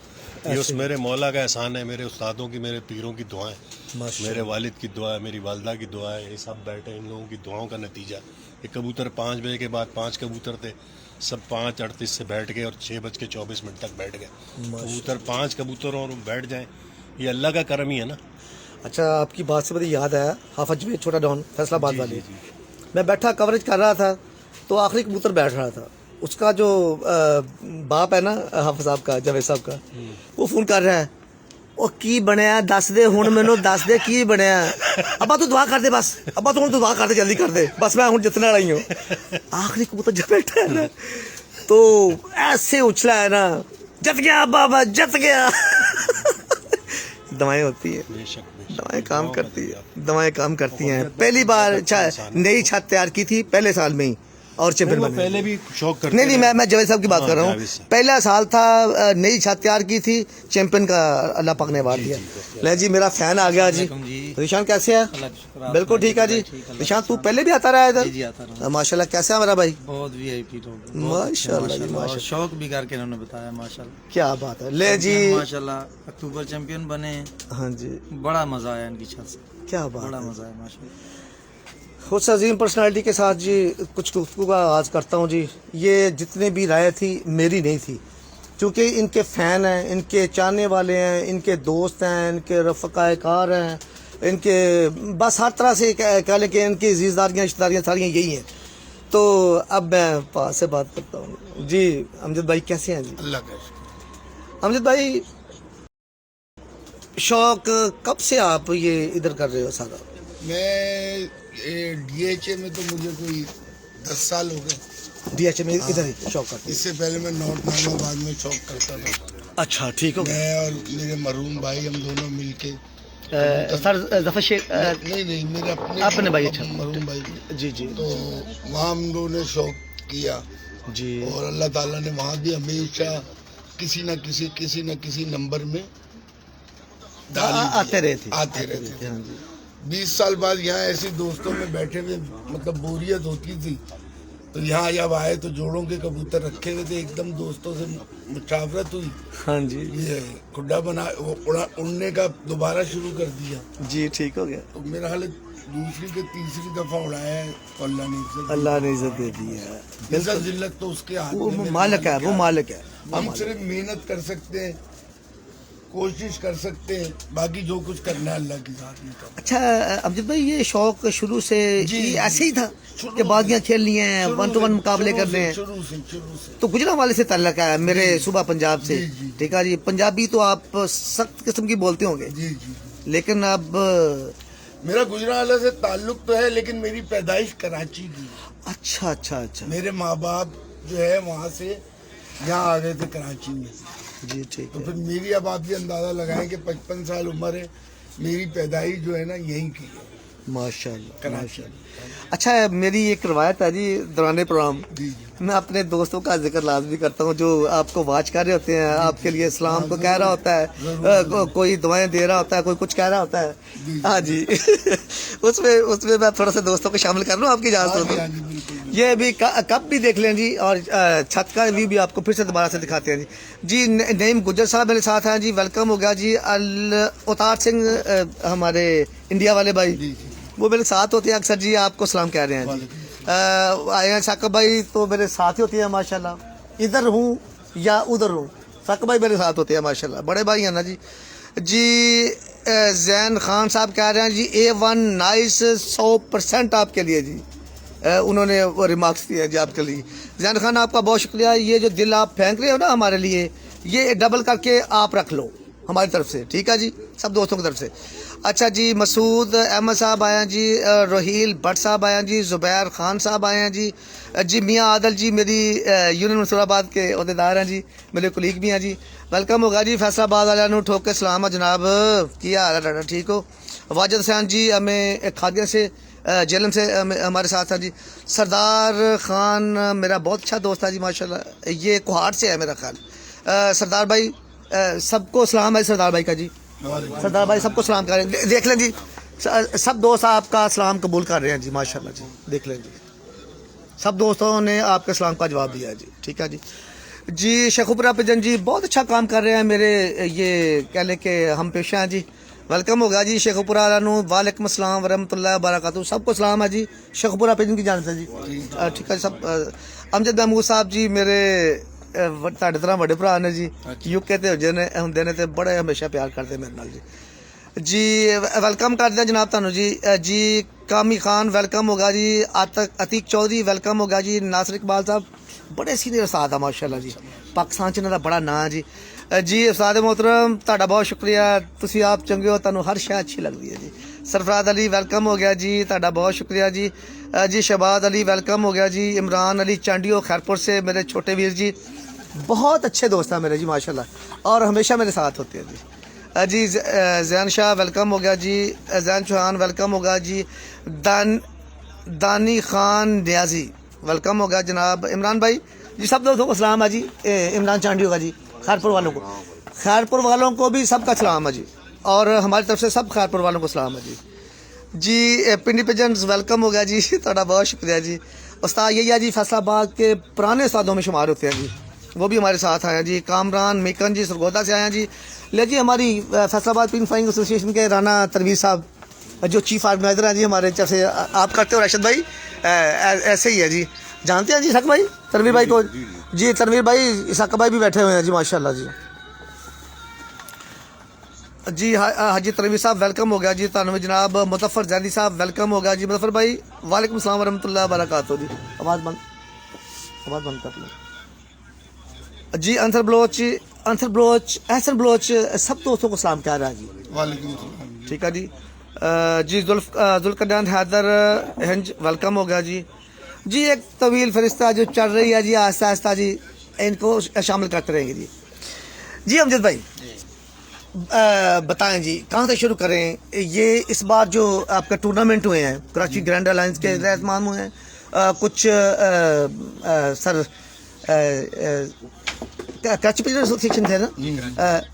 Speaker 8: ये उस मेरे मौला का एहसान है, मेरे उस्तादों की, मेरे पीरों की दुआएं, मेरे वालिद की दुआ है, मेरी वालदा की दुआ है, ये सब बैठे इन लोगों की दुआओं का नतीजा। ये कबूतर 5 बजे के बाद 5 कबूतर थे, सब 5:38 से बैठ गए और 6:24 तक बैठ गए। कबूतर 5 कबूतर और बैठ जाएं, ये अल्लाह का करम ही है ना।
Speaker 1: अच्छा, आपकी बात से मुझे याद आया, हाफज में छोटा डॉन फैसलाबाद वाले, मैं बैठा कवरेज कर रहा था, तो आखिरी कबूतर बैठ रहा था, उसका जो बाप है ना हाफिज साहब का, जावेद साहब का, वो फ़ोन कर रहा है, ਉਹ ਕੀ ਬਣਿਆ ਦੱਸ ਦੇ ਹੁਣ ਮੈਨੂੰ ਦੱਸ ਦੇ ਕੀ ਬਣਿਆ ਅੱਬਾ ਤੂੰ ਦੁਆ कर दे बस ਅੱਬਾ तू दुआ कर दे जल्दी कर दे बस मैं हूँ जितने वाला ही हूँ आखिरी कबूतर जब बैठा है ना तो ऐसे उछला है ना जत गया बाबा जत गया दवाएं होती है दवाएं काम करती है दवाएं काम करती हैं पहली बार नई छत तैयार की थी पहले साल में ही और चैंपियन बने
Speaker 8: पहले भी शौक करते
Speaker 1: नहीं मैं जावेद साहब की बात कर रहा हूँ पहला साल था नई छत तैयार की थी चैंपियन का अल्लाह पाक ने अवार्ड दिया ले जी मेरा फैन आ गया जी निशान कैसे है बिल्कुल ठीक है जी निशान तू पहले भी आता रहा है इधर माशाल्लाह कैसे है मेरा भाई
Speaker 9: बहुत VIP लोग
Speaker 1: माशाल्लाह जी
Speaker 9: और
Speaker 1: माशाल्लाह
Speaker 9: शौक भी करके इन्होंने बताया माशाल्लाह
Speaker 1: क्या बात है ले जी
Speaker 9: माशाल्लाह अक्टूबर चैंपियन बने
Speaker 1: हाँ जी
Speaker 9: बड़ा मजा आया इनकी छत से
Speaker 1: क्या बात
Speaker 9: बड़ा
Speaker 1: है
Speaker 9: मजा आया माशाल्लाह
Speaker 1: उस अजीम पर्सनालिटी के साथ जी कुछ गुफ्तगू का आगाज़ करता हूँ जी ये जितने भी राय थी मेरी नहीं थी क्योंकि इनके फ़ैन हैं इनके चाहने वाले हैं इनके दोस्त हैं इनके रफ़क़ाए कार हैं इनके बस हर तरह से कह लें कि इनकी ज़िम्मेदारियाँ रिश्तेदारियाँ सारी यही हैं तो अब मैं पास से बात करता हूँ जी अमजद भाई कैसे हैं जी
Speaker 3: अल्लाह का शुक्र।
Speaker 1: अमजद भाई शौक कब से आप ये इधर कर रहे हो सारा
Speaker 3: मैं DHA में तो मुझे कोई 10 साल हो गए
Speaker 1: DHA में इधर ही शौक करते
Speaker 3: इससे पहले मैं नॉर्थ नामाबाद में शौक करता था
Speaker 1: हैं अच्छा ठीक हो
Speaker 3: मैं और मेरे मरहूम भाई हम दोनों मिलके
Speaker 1: सर जफर शेख
Speaker 3: नहीं मेरे
Speaker 1: अपने भाई, अच्छा।
Speaker 3: मरहूम भाई
Speaker 1: जी जी
Speaker 3: तो वहाँ हम लोगों ने शौक किया
Speaker 1: जी
Speaker 3: और अल्लाह ताला ने वहाँ भी हमेशा किसी न किसी नंबर में डाल ही दिया।
Speaker 1: आते रहते
Speaker 3: आते रहते
Speaker 1: हाँ जी
Speaker 3: 20 साल बाद यहाँ ऐसे दोस्तों में बैठे हुए मतलब बोरियत होती थी तो यहाँ जब आए तो जोड़ों के कबूतर रखे हुए थे एकदम दोस्तों से मुशावरत हुई
Speaker 1: हाँ जी
Speaker 3: ये खुड्डा बना उड़ने का दोबारा शुरू कर दिया
Speaker 1: जी ठीक हो गया
Speaker 3: तो मेरा हाल दूसरी के तीसरी दफा उड़ाया है तो
Speaker 1: अल्लाह ने इज्जत दे दी है
Speaker 3: इज्जत जिल्लत तो उसके हाथ
Speaker 1: वो
Speaker 3: में मेरे
Speaker 1: मालिक है वो
Speaker 3: क्या?
Speaker 1: मालिक है
Speaker 3: हम सिर्फ मेहनत कर सकते हैं कोशिश कर सकते हैं बाकी जो कुछ करना है अल्लाह के साथ में करना।
Speaker 1: अच्छा अमजद भाई ये शौक शुरू से
Speaker 3: जी,
Speaker 1: ऐसे ही था
Speaker 3: शुरू
Speaker 1: कि बाजियां खेलनी है
Speaker 3: शुरू
Speaker 1: 1-to-1
Speaker 3: से-
Speaker 1: मुकाबले
Speaker 3: शुरू
Speaker 1: करने
Speaker 3: से-
Speaker 1: हैं
Speaker 3: शुरू से
Speaker 1: तो गुजरांवाले से ताल्लुक है मेरे सुबह पंजाब से
Speaker 3: जी, जी।
Speaker 1: ठीक है जी पंजाबी तो आप सख्त किस्म की बोलते होंगे
Speaker 3: जी जी
Speaker 1: लेकिन अब
Speaker 3: मेरा गुजरांवाला से ताल्लुक तो है लेकिन मेरी पैदाइश कराची की है।
Speaker 1: अच्छा अच्छा अच्छा
Speaker 3: मेरे माँ बाप जो है वहाँ से यहाँ आ गए थे कराची में
Speaker 1: जी ठीक
Speaker 3: तो
Speaker 1: है
Speaker 3: फिर मेरी अब आप भी अंदाजा लगाएं कि 55 साल उम्र है मेरी पैदाइश जो है ना यहीं की है
Speaker 1: माशाल्लाह
Speaker 3: कराची
Speaker 1: माशाल्लाह अच्छा मेरी एक रवायत है जी दौरान प्रोग्राम
Speaker 3: जी जी
Speaker 1: मैं अपने दोस्तों का जिक्र लाजमी करता हूँ जो आपको वाच कर रहे होते हैं आपके लिए इस्लाम को कह रहा होता है कोई दुआएं दे रहा होता है कोई कुछ कह रहा होता है हाँ जी उसमें मैं थोड़ा सा दोस्तों को शामिल कर लूँ आपकी इजाज़त
Speaker 3: हाँ जी,
Speaker 1: हो
Speaker 3: बिल्कुल
Speaker 1: ये भी कब भी देख लें जी और छत का व्यू भी आपको फिर से दोबारा से दिखाते हैं जी नईम गुज्जर साहब मेरे साथ हैं जी वेलकम हो गया जी अवतार सिंह हमारे इंडिया वाले भाई वो मेरे साथ होते हैं अक्सर जी आपको सलाम कह रहे हैं जी आए हैं साकिब भाई तो मेरे साथ ही होते हैं माशाल्लाह इधर हूँ या उधर हूँ साकिब भाई मेरे साथ होते हैं माशाल्लाह बड़े भाई हैं ना जी जैन खान साहब कह रहे हैं जी A1 नाइस 100% आपके लिए जी उन्होंने वो रिमार्क्स दिए जी आपके लिए जैन खान आपका बहुत शुक्रिया ये जो दिल आप फेंक रहे हो ना हमारे लिए ये डबल करके आप रख लो हमारी तरफ से ठीक है जी सब दोस्तों की तरफ से अच्छा जी मसूद अहमद साहब आए हैं जी रोहील भट्ट साहब आए हैं जी ज़ुबैर खान साहब आए हैं जी मियाँ आदल जी मेरी यूनियन मंसूराबाद के अहदेदार हैं जी मेरे कुलीग भी हैं जी वेलकम होगा जी फैसलाबाद वाले ठोक के सलाम है जनाब क्या हाल है डाटा ठीक हो वाजिद हुसैन जी हमें खादिया से जेलम से हमारे साथ है जी सरदार खान मेरा बहुत अच्छा दोस्त है जी माशाल्लाह ये कुहाड़ से है मेरा ख्याल सरदार भाई सबको सलाम है सरदार भाई का जी सरदार भाई सबको सलाम कर रहे हैं देख लें जी सब दोस्त आपका सलाम कबूल कर रहे हैं जी माशाल्लाह जी देख लें जी सब दोस्तों ने आपके सलाम का जवाब दिया है जी ठीक है जी शेखुपुरा पिजन जी बहुत अच्छा काम कर रहे हैं मेरे ये कह लें कि हम पेशा हैं जी वेलकम होगा जी शेखुपुरा वालेकुम अस्सलाम वरहमतुल्लाहि वबरकातुहू सबको सलाम है जी शेखुपुरा पिजन की जानते हैं जी ठीक है सब अमजद महमूद साहब जी मेरे ਤੁਹਾਡੇ ਤਰ੍ਹਾਂ ਵੱਡੇ ਭਰਾ ਨੇ ਜੀ ਯੂਕੇ ਤੇ ਹੁੰਦੇ ਨੇ ਤੇ ਬੜੇ ਹਮੇਸ਼ਾ ਪਿਆਰ ਕਰਦੇ ਮੇਰੇ ਨਾਲ ਜੀ ਵੈਲਕਮ ਕਰਦੇ ਜਨਾਬ ਤੁਹਾਨੂੰ ਜੀ ਕਾਮੀ ਖਾਨ ਵੈਲਕਮ ਹੋਗਾ ਜੀ ਅਤੀਕ ਚੌਧਰੀ ਵੈਲਕਮ ਹੋਗਾ ਜੀ ਨਾਸਰ ਇਕਬਾਲ ਸਾਹਿਬ ਬੜੇ ਸੀਨੀਅਰ ਉਸਤਾਦ ਆ ਮਾਸ਼ਾਅੱਲਾ ਜੀ ਪਾਕਿਸਤਾਨ ਚ ਇਹਨਾਂ ਦਾ ਬੜਾ ਨਾਂ ਜੀ जी उस्ताद मोहतरम ਤੁਹਾਡਾ ਬਹੁਤ ਸ਼ੁਕਰੀਆ ਤੁਸੀਂ ਆਪ ਚੰਗੇ ਹੋ ਤੁਹਾਨੂੰ ਹਰ ਸ਼ੈ ਅੱਛੀ ਲੱਗਦੀ ਹੈ ਜੀ सरफराज अली वेलकम हो गया जी ਤੁਹਾਡਾ बहुत शुक्रिया जी जी शहबाज अली वेलकम हो गया जी इमरान अली चांडियो खैरपुर से मेरे छोटे वीर जी बहुत अच्छे दोस्त हैं मेरे जी माशाल्लाह और हमेशा मेरे साथ होते हैं जी जैन शाह वेलकम हो गया जी जैन चौहान वेलकम हो गया जी दानी खान न्याजी वेलकम हो गया जनाब इमरान भाई जी सब दोस्तों को सलाम है जी इमरान चांडियो का जी खैरपुर वालों को भी सबका सलाम है जी और हमारी तरफ से सब खैरपुर वालों को सलाम है जी पिंडी पिजन्स वेलकम हो गया जी थोड़ा बहुत शुक्रिया जी उस्ताद यही है जी फैसलाबाद के पुराने उस्तादों में शुमार होते हैं जी वो भी हमारे साथ आए हैं जी कामरान मीकन जी सरगोदा से आए हैं जी ले जी हमारी फैसलाबाद पिन फ्लाइंग एसोसिएशन के राना तनवीर साहब जो चीफ ऑर्गेनाइजर हैं जी हमारे जैसे आप करते हो राशिद भाई ऐसे ही है जी जानते हैं जी इसाक भाई तनवीर भाई को जी तनवीर भाई इसाक भाई भी बैठे हुए हैं जी माशाल्लाह जी हाजी तनवीर साहब वेलकम हो गया जी तानवी जनाब मुजफ्फर जैदी साहब वेलकम हो गया जी मुजफ्फर भाई वालेकुम अस्सलाम वरहमतुल्लाहि वबरकातुहू जी आवाज़ बंद कर लो जी अंसर बलोच एहसन बलोच सब दोस्तों को सलाम कह रहा है जी
Speaker 3: वालेकुम सलाम
Speaker 1: ठीक है जी जी जुल्करनैन हैदर हिंज वेलकम हो गया जी एक तवील फरिश्ता जो चल रही है जी आहिस्ता आहिस्ता जी इनको शामिल करते रहेंगे जी अमजद भाई बताएं जी कहाँ से शुरू करें ये इस बार जो आपका टूर्नामेंट हुए हैं कराची ग्रैंड अलायंस के रहनुमा हुए हैं कुछ सर कराची प्लेयर एसोसिएशन थे ना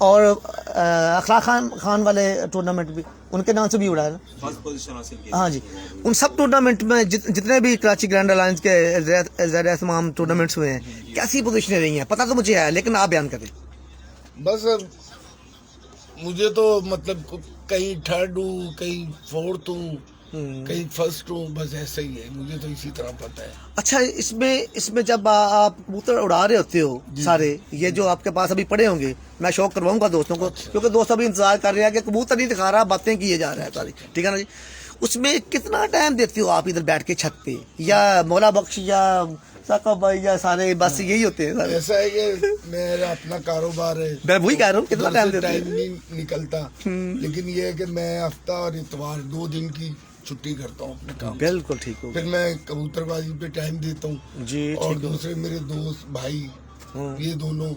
Speaker 1: और अखलाक खान वाले टूर्नामेंट भी उनके नाम से भी उड़ा है ना
Speaker 4: फर्स्ट पोजीशन हासिल की
Speaker 1: हाँ जी उन सब टूर्नामेंट में जितने भी कराची ग्रैंड अलायंस के ज़ेर तमाम टूर्नामेंट्स हुए हैं कैसी पोजीशनें रही हैं पता तो मुझे है लेकिन आप बयान करें
Speaker 3: बस मुझे तो मतलब कहीं थर्ड हूँ कहीं फोर्थ हूँ कहीं फर्स्ट हूँ बस ऐसा ही है मुझे तो इसी तरह पता है
Speaker 1: अच्छा इसमें जब आप कबूतर उड़ा रहे होते हो सारे ये जो आपके पास अभी पड़े होंगे मैं शौक करवाऊंगा दोस्तों को क्योंकि दोस्त अभी इंतजार कर रहे हैं कि कबूतर नहीं दिखा रहा बातें किए जा रहा है सारी ठीक है ना जी उसमें कितना टाइम देते हो आप इधर बैठ के छत पे या मौला बख्श या साकब भाई या सारे बस यही होते हैं सारे
Speaker 3: ऐसा है कि मेरा अपना कारोबार है
Speaker 1: मैं वही कह रहा हूँ कितना टाइम देते
Speaker 3: टाइम नहीं निकलता लेकिन ये है कि मैं हफ्ता और इतवार 2 दिन की छुट्टी करता हूँ अपने काम
Speaker 1: बिल्कुल ठीक हो
Speaker 3: फिर मैं कबूतरबाजी पे टाइम देता हूँ
Speaker 1: जी
Speaker 3: और दूसरे मेरे दोस्त भाई ये दोनों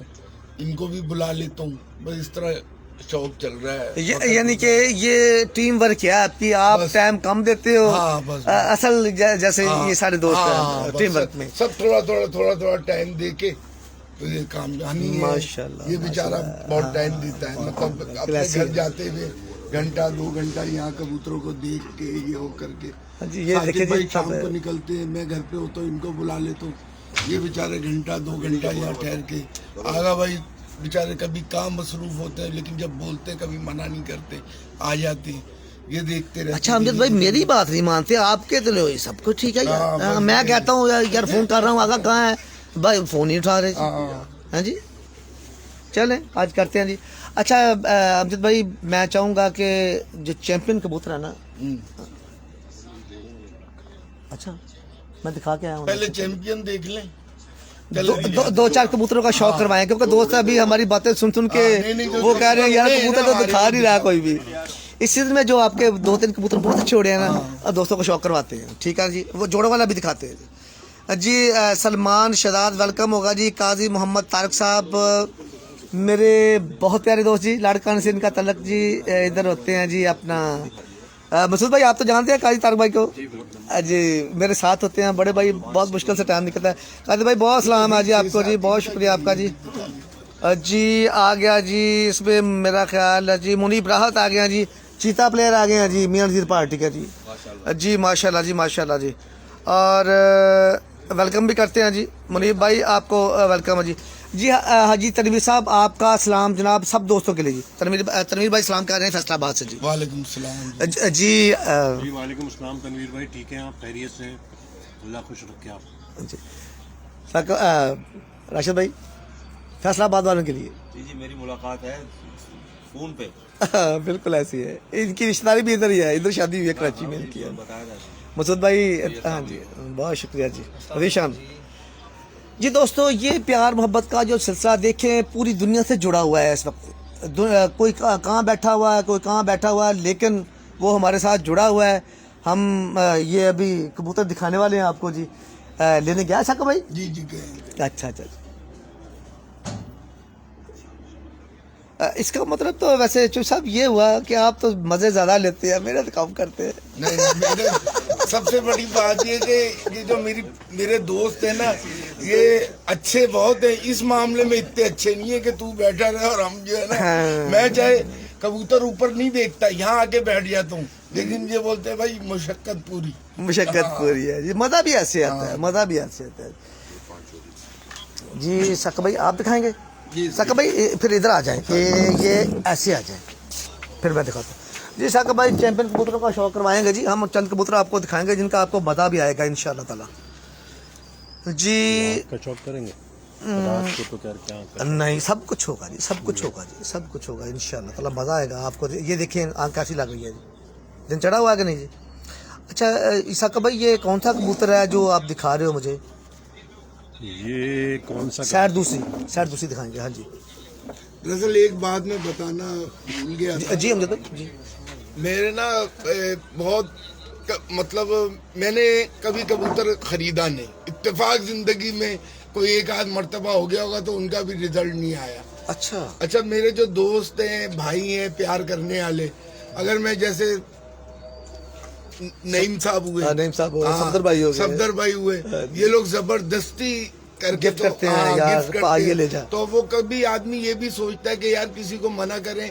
Speaker 3: इनको भी बुला लेता हूँ बस इस तरह शौक चल रहा है
Speaker 1: यानी कि ये टीम वर्क है आपकी आप टाइम कम देते हो
Speaker 3: हाँ, बस।
Speaker 1: असल जैसे ये सारे दोस्त
Speaker 3: हाँ,
Speaker 1: टीम वर्क में
Speaker 3: सब थोड़ा टाइम दे के तो ये काम नहीं है
Speaker 1: माशाल्लाह,
Speaker 3: ये बेचारा बहुत टाइम देता है मतलब अपने घर जाते हुए घंटा 2 घंटा यहाँ कबूतरों को देख के ये हो करके
Speaker 1: जी ये देखिए
Speaker 3: भाई
Speaker 1: जी
Speaker 3: शाम को निकलते हैं मैं घर पे होता हूँ इनको बुला लेता हूँ ये बेचारे घंटा 2 घंटा यहाँ ठहर के आगा भाई बेचारे कभी काम मसरूफ होते हैं लेकिन जब बोलते हैं कभी मना नहीं करते आ जाते ये देखते रहते
Speaker 1: अच्छा अमजद भाई मेरी बात नहीं मानते आपके तो लो सब कुछ ठीक है यार मैं कहता हूँ यार फोन कर रहा हूँ आगा कहाँ है भाई फोन नहीं उठा रहे हाँ जी चलें आज करते हैं जी अच्छा अमजद भाई मैं चाहूँगा कि जो चैंपियन कबूतर है ना अच्छा मैं दिखा के आया हूँ
Speaker 3: पहले चैंपियन देख लें
Speaker 1: दो चार कबूतरों का शौक करवाएं क्योंकि दोस्त अभी हमारी बातें सुन के वो कह रहे हैं यार कबूतर तो दिखा नहीं रहा कोई भी इस सीजन में जो आपके 2-3 कबूतर बहुत अच्छे उड़े हैं ना दोस्तों को शौक करवाते हैं ठीक है जी वो जोड़ों वाला भी दिखाते हैं जी सलमान शहजाद वेलकम होगा जी काजी मोहम्मद तारक साहब मेरे बहुत प्यारे दोस्त जी लाड़कान से इनका तलक जी इधर होते हैं जी अपना मसूद भाई आप तो जानते हैं काजी तारक भाई को जी मेरे साथ होते हैं बड़े भाई बहुत मुश्किल से टाइम निकलता है काजी भाई बहुत सलाम है जी आपको जी बहुत शुक्रिया आपका जी जी आ गया जी इसमें मेरा ख्याल है जी मुनीब राहत आ गया जी चीता प्लेयर आ गए हैं जी मियां नज़ीर पार्टी का जी माशाल्लाह जी और वेलकम भी करते हैं जी मुनीब भाई आपको वेलकम है जी हाजी तनवीर साहब आपका सलाम जनाब सब दोस्तों के लिए जी तनवीर भाई सलाम कर रहे हैं फैसलाबाद से जी
Speaker 3: वालेकुम सलाम
Speaker 1: जी
Speaker 8: वालेकुम सलाम तनवीर भाई ठीक है आप खैरियत से अल्लाह खुश रखे आप
Speaker 1: जी राशिद भाई फैसलाबाद वालों के लिए
Speaker 4: जी मेरी मुलाकात है फोन पे
Speaker 1: बिल्कुल ऐसी है इनकी रिश्तेदारी भी इधर ही है इधर शादी हुई है कराची में इनकी
Speaker 4: बताया जाता है
Speaker 1: मसूद भाई हाँ जी बहुत शुक्रिया जी रवीशान जी दोस्तों, ये प्यार मोहब्बत का जो सिलसिला देखें पूरी दुनिया से जुड़ा हुआ है इस वक्त। कोई कहाँ बैठा हुआ है, कोई कहाँ बैठा हुआ है, लेकिन वो हमारे साथ जुड़ा हुआ है। हम ये अभी कबूतर दिखाने वाले हैं आपको जी। लेने गया शाका भाई?
Speaker 3: जी जी गए।
Speaker 1: अच्छा अच्छा। इसका मतलब तो वैसे चुप साहब ये हुआ कि आप तो मज़े ज़्यादा लेते हैं, मेरे तो कम करते हैं।
Speaker 3: नहीं, मेरे सबसे बड़ी बात ये कि ये जो मेरे दोस्त है ना, ये अच्छे बहुत है। इस मामले में इतने अच्छे नहीं है कि तू बैठा रहे और हम जो है ना, मैं चाहे कबूतर ऊपर नहीं देखता, यहाँ आके बैठ जाता हूँ, लेकिन ये बोलते हैं भाई मुशक्कत पूरी।
Speaker 1: मुशक्कत पूरी है जी, मज़ा भी ऐसे आता है, मज़ा भी ऐसे आता है जी। शाका भाई आप दिखाएंगे? शाका भाई फिर इधर आ जाएं कि ये ऐसे आ जाएं, फिर मैं दिखाता हूँ जी। शाका भाई चैंपियन कबूतरों का शौक करवाएंगे जी। हम चंद कबूतर आपको दिखाएंगे जिनका आपको मज़ा भी आएगा इंशाल्लाह ताला जी।
Speaker 8: का शौक करेंगे रात को तो क्या
Speaker 1: नहीं, सब कुछ होगा जी, सब कुछ होगा जी, सब कुछ होगा इंशाल्लाह ताला, मज़ा आएगा आपको। ये देखिए आँख कैसी लग रही है जी, दिन चढ़ा हुआ है कि नहीं जी? अच्छा शाका भाई, ये कौन सा कबूतर है जो आप दिखा रहे हो मुझे?
Speaker 8: ये कौन सा?
Speaker 1: साइड दूसरी दिखाएंगे। हाँ जी।
Speaker 3: दरअसल एक बात मैं बताना भूल गया था।
Speaker 1: जी अमजद भाई जी।
Speaker 3: मेरे ना बहुत मतलब मैंने कभी कबूतर खरीदा नहीं, इत्तेफाक जिंदगी में कोई एक आध मर्तबा हो गया होगा तो उनका भी रिजल्ट नहीं आया। अच्छा, मेरे जो दोस्त हैं, भाई हैं, प्यार करने वाले, अगर मैं जैसे नईम साहब हुए,
Speaker 1: सफदर भाई हो गए,
Speaker 3: सफदर भाई हुए, ये लोग जबरदस्ती करके
Speaker 1: गिफ्ट करते हैं यार, ये ले जा।
Speaker 3: तो वो कभी आदमी ये भी सोचता है कि यार किसी को मना करें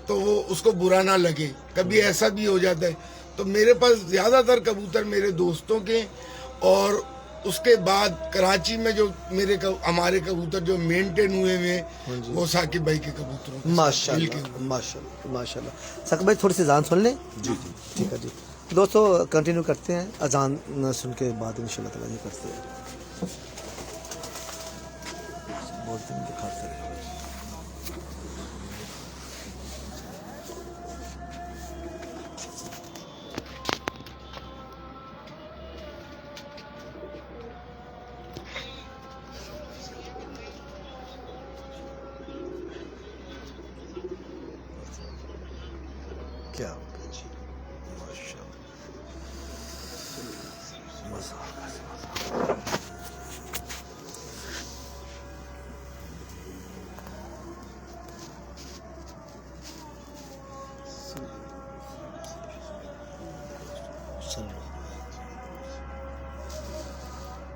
Speaker 3: तो वो उसको बुरा ना लगे, कभी ऐसा भी हो जाता है। तो मेरे पास ज्यादातर कबूतर मेरे दोस्तों के, और उसके बाद कराची में जो हमारे कबूतर जो मेंटेन हुए हैं वो साकिब भाई के कबूतरों।
Speaker 1: माशाल्लाह माशाल्लाह माशाल्लाह। साकिब भाई थोड़ी सी अजान सुन लें जी। ठीक है जी दोस्तों, कंटिन्यू करते हैं, अजान सुन के बाद इंशाल्लाह ताला ये करते हैं। बोलते हैं दिखाते हैं। क्या माशाल्लाह, मज़ा आ गया।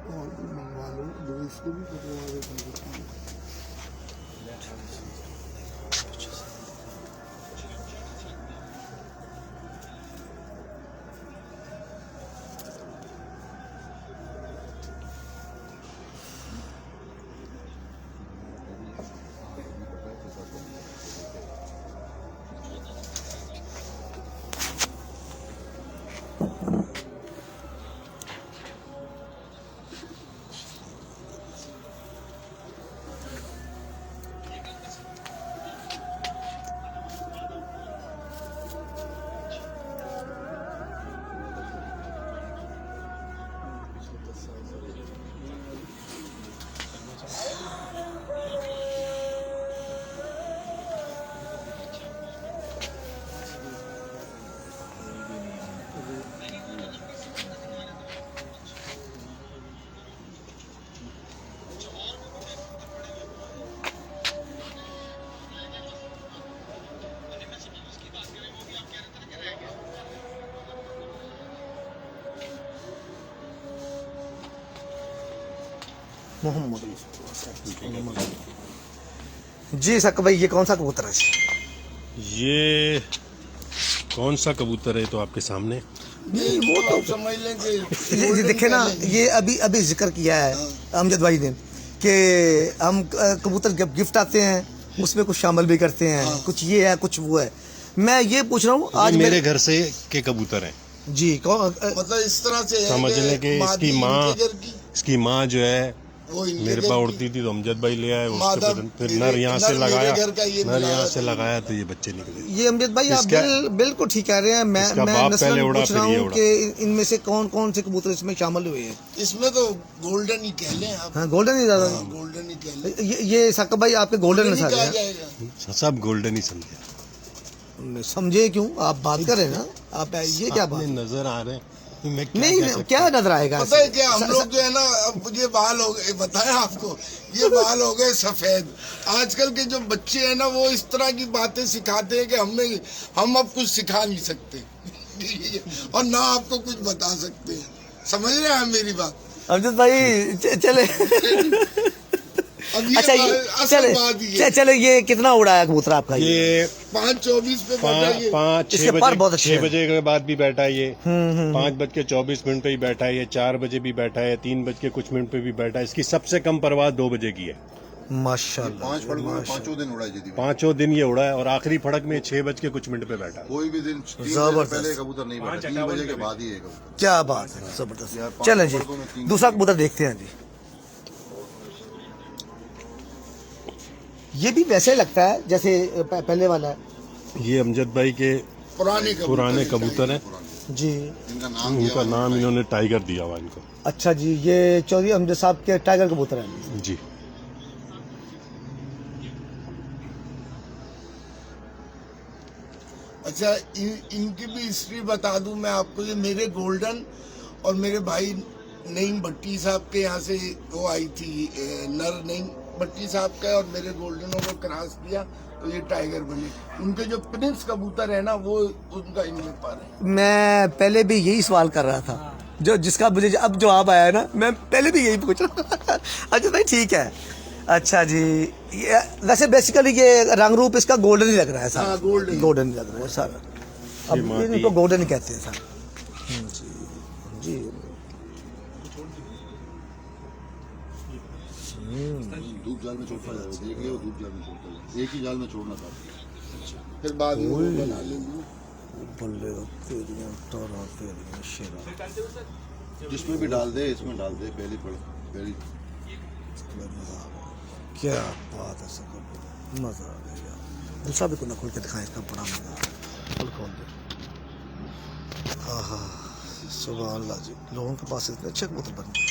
Speaker 3: और भी मंगवा लो, दो इसको भी कटवा दो।
Speaker 1: मोहम्मद जी। साकिब भाई ये कौन सा कबूतर है?
Speaker 8: ये कौन सा कबूतर है तो आपके सामने?
Speaker 3: नहीं वो तो समझ लें कि
Speaker 1: जी देखे ना, ये अभी जिक्र किया है अमजद भाई ने कि हम कबूतर जब गिफ्ट आते हैं उसमें कुछ शामिल भी करते हैं, कुछ ये है कुछ वो है। मैं ये पूछ रहा हूँ आज
Speaker 8: मेरे घर से के कबूतर हैं
Speaker 1: जी।
Speaker 3: मतलब इस तरह से
Speaker 8: समझ लें कि इसकी माँ जो है
Speaker 3: वो इनके
Speaker 8: मेरे
Speaker 3: घर
Speaker 8: पास
Speaker 3: की-
Speaker 8: उड़ती थी तो अमजद भाई ले आए,
Speaker 3: मादा
Speaker 8: उसके फिर
Speaker 3: मेरे-
Speaker 8: नर यहाँ से
Speaker 3: नर मेरे
Speaker 8: लगाया,
Speaker 3: घर का ये
Speaker 8: नर
Speaker 3: मिलाया
Speaker 8: यहाँ से
Speaker 3: था।
Speaker 8: लगाया तो ये बच्चे निकले।
Speaker 1: ये अमजद भाई आप
Speaker 8: इसका-
Speaker 1: बिल्कुल ठीक कह रहे हैं। मैं
Speaker 8: इसका बाप
Speaker 1: नस्लन
Speaker 8: पहले उड़ा,
Speaker 1: पूछ रहा
Speaker 8: फिर ये
Speaker 1: हूँ
Speaker 8: उड़ा।
Speaker 1: कि इनमें से कौन कौन से कबूतर इसमें शामिल हुए हैं।
Speaker 3: इसमें तो गोल्डन ही कह लें आप।
Speaker 1: हाँ, गोल्डन ही ज्यादा।
Speaker 3: हाँ, गोल्डन ही कह लें।
Speaker 1: ये साकिब भाई आपके गोल्डन
Speaker 3: नहीं
Speaker 1: नस्ल
Speaker 3: कहा
Speaker 1: है।
Speaker 3: जाएगा।
Speaker 8: सब गोल्डन ही समझे,
Speaker 1: समझे क्यों आप बात कर रहे हैं ना, आप ये क्या बात।
Speaker 8: नजर आ रहे हैं। मैं क्या
Speaker 1: नहीं
Speaker 8: कह सकता
Speaker 1: क्या नजर आएगा।
Speaker 3: पता है क्या, हम लोग जो है ना, अब ये बाल हो गए, बताएं आपको, ये बाल हो गए सफेद। आजकल के जो बच्चे हैं ना, वो इस तरह की बातें सिखाते हैं कि हम अब कुछ सिखा नहीं सकते और ना आपको कुछ बता सकते हैं। समझ रहे हैं आप मेरी बात?
Speaker 1: अमजद भाई चले।
Speaker 3: अब ये
Speaker 1: अच्छा
Speaker 3: असल बात ये है।
Speaker 1: चले ये कितना उड़ा है कबूतर आपका?
Speaker 8: ये
Speaker 3: 5:24 पे बैठा ये।
Speaker 8: 5
Speaker 1: इसके पर बहुत अच्छे
Speaker 8: 6
Speaker 1: हैं।
Speaker 8: बजे के बाद भी बैठा है ये, 5:24 पे ही बैठा है ये, 4 बजे भी बैठा है, 3 बज के कुछ मिनट पे भी बैठा है। इसकी सबसे कम परवाज 2 बजे की है।
Speaker 1: माशाल्लाह।
Speaker 6: 5 फड़कों में 5 दिन उड़ाई जी।
Speaker 8: 5 दिन ये उड़ा है और आखिरी फड़क में 6 बज के कुछ मिनट पे बैठा है।
Speaker 6: कोई भी दिन 3 बजे
Speaker 1: जबरदस्त।
Speaker 6: से पहले कबूतर नहीं बैठा, 3 बजे के बाद ही है कबूतर।
Speaker 1: क्या बात है, जबरदस्त।
Speaker 6: यार,
Speaker 1: चलें जी,
Speaker 6: 5 फड़कों में 3
Speaker 1: दूसरा कबूतर देखते हैं जी। ये भी वैसे लगता है जैसे पहले वाला है।
Speaker 8: ये अमजद भाई के पुराने कबूतर हैं
Speaker 1: जी।
Speaker 8: उनका नाम इन्होंने टाइगर दिया हुआ इनको।
Speaker 1: अच्छा जी, ये चौधरी अमजद साहब के टाइगर कबूतर हैं
Speaker 8: जी।
Speaker 3: अच्छा, इनकी भी हिस्ट्री बता दूं मैं आपको। ये मेरे गोल्डन और मेरे भाई नईम भट्टी साहब के यहाँ से वो आई थी, नर नईम भट्टी साहब का, और मेरे गोल्डनों को क्रॉस किया तो ये टाइगर बने। उनके जो प्रिंस कबूतर है ना, वो उनका इनमें पर है।
Speaker 1: मैं पहले भी यही सवाल कर रहा था, जो जिसका मुझे अब जवाब आया है ना, मैं पहले भी यही पूछ रहा था। अच्छा भाई ठीक है। अच्छा जी, ये वैसे बेसिकली ये रंग रूप इसका गोल्डन ही लग रहा है सर।
Speaker 3: हाँ, गोल्डन
Speaker 1: गोल्डन ही लग रहा है सर। अब इनको गोल्डन ही कहते हैं सर। जी जी।
Speaker 6: धूप जाल में छोड़ता जाए, देख लियो, धूप जाल में छोड़ता जाए, एक ही जाल में छोड़ना था।
Speaker 3: फिर बाद में वो बना लेंगे।
Speaker 1: बल्ले तेरियां टोरा तेरियां शेरा।
Speaker 6: जिसमें भी डाल दे, इसमें डाल दे, पहली
Speaker 1: क्या बात है सर, मजा आ गया। दूसरा भी कुछ ना खोल के दिखाएं, इसका बड़ा मजा आ गया। खोल दे। आहा, सुभान अल्लाह जी, लोगों के पास इतने अच्छे कबूतर बने।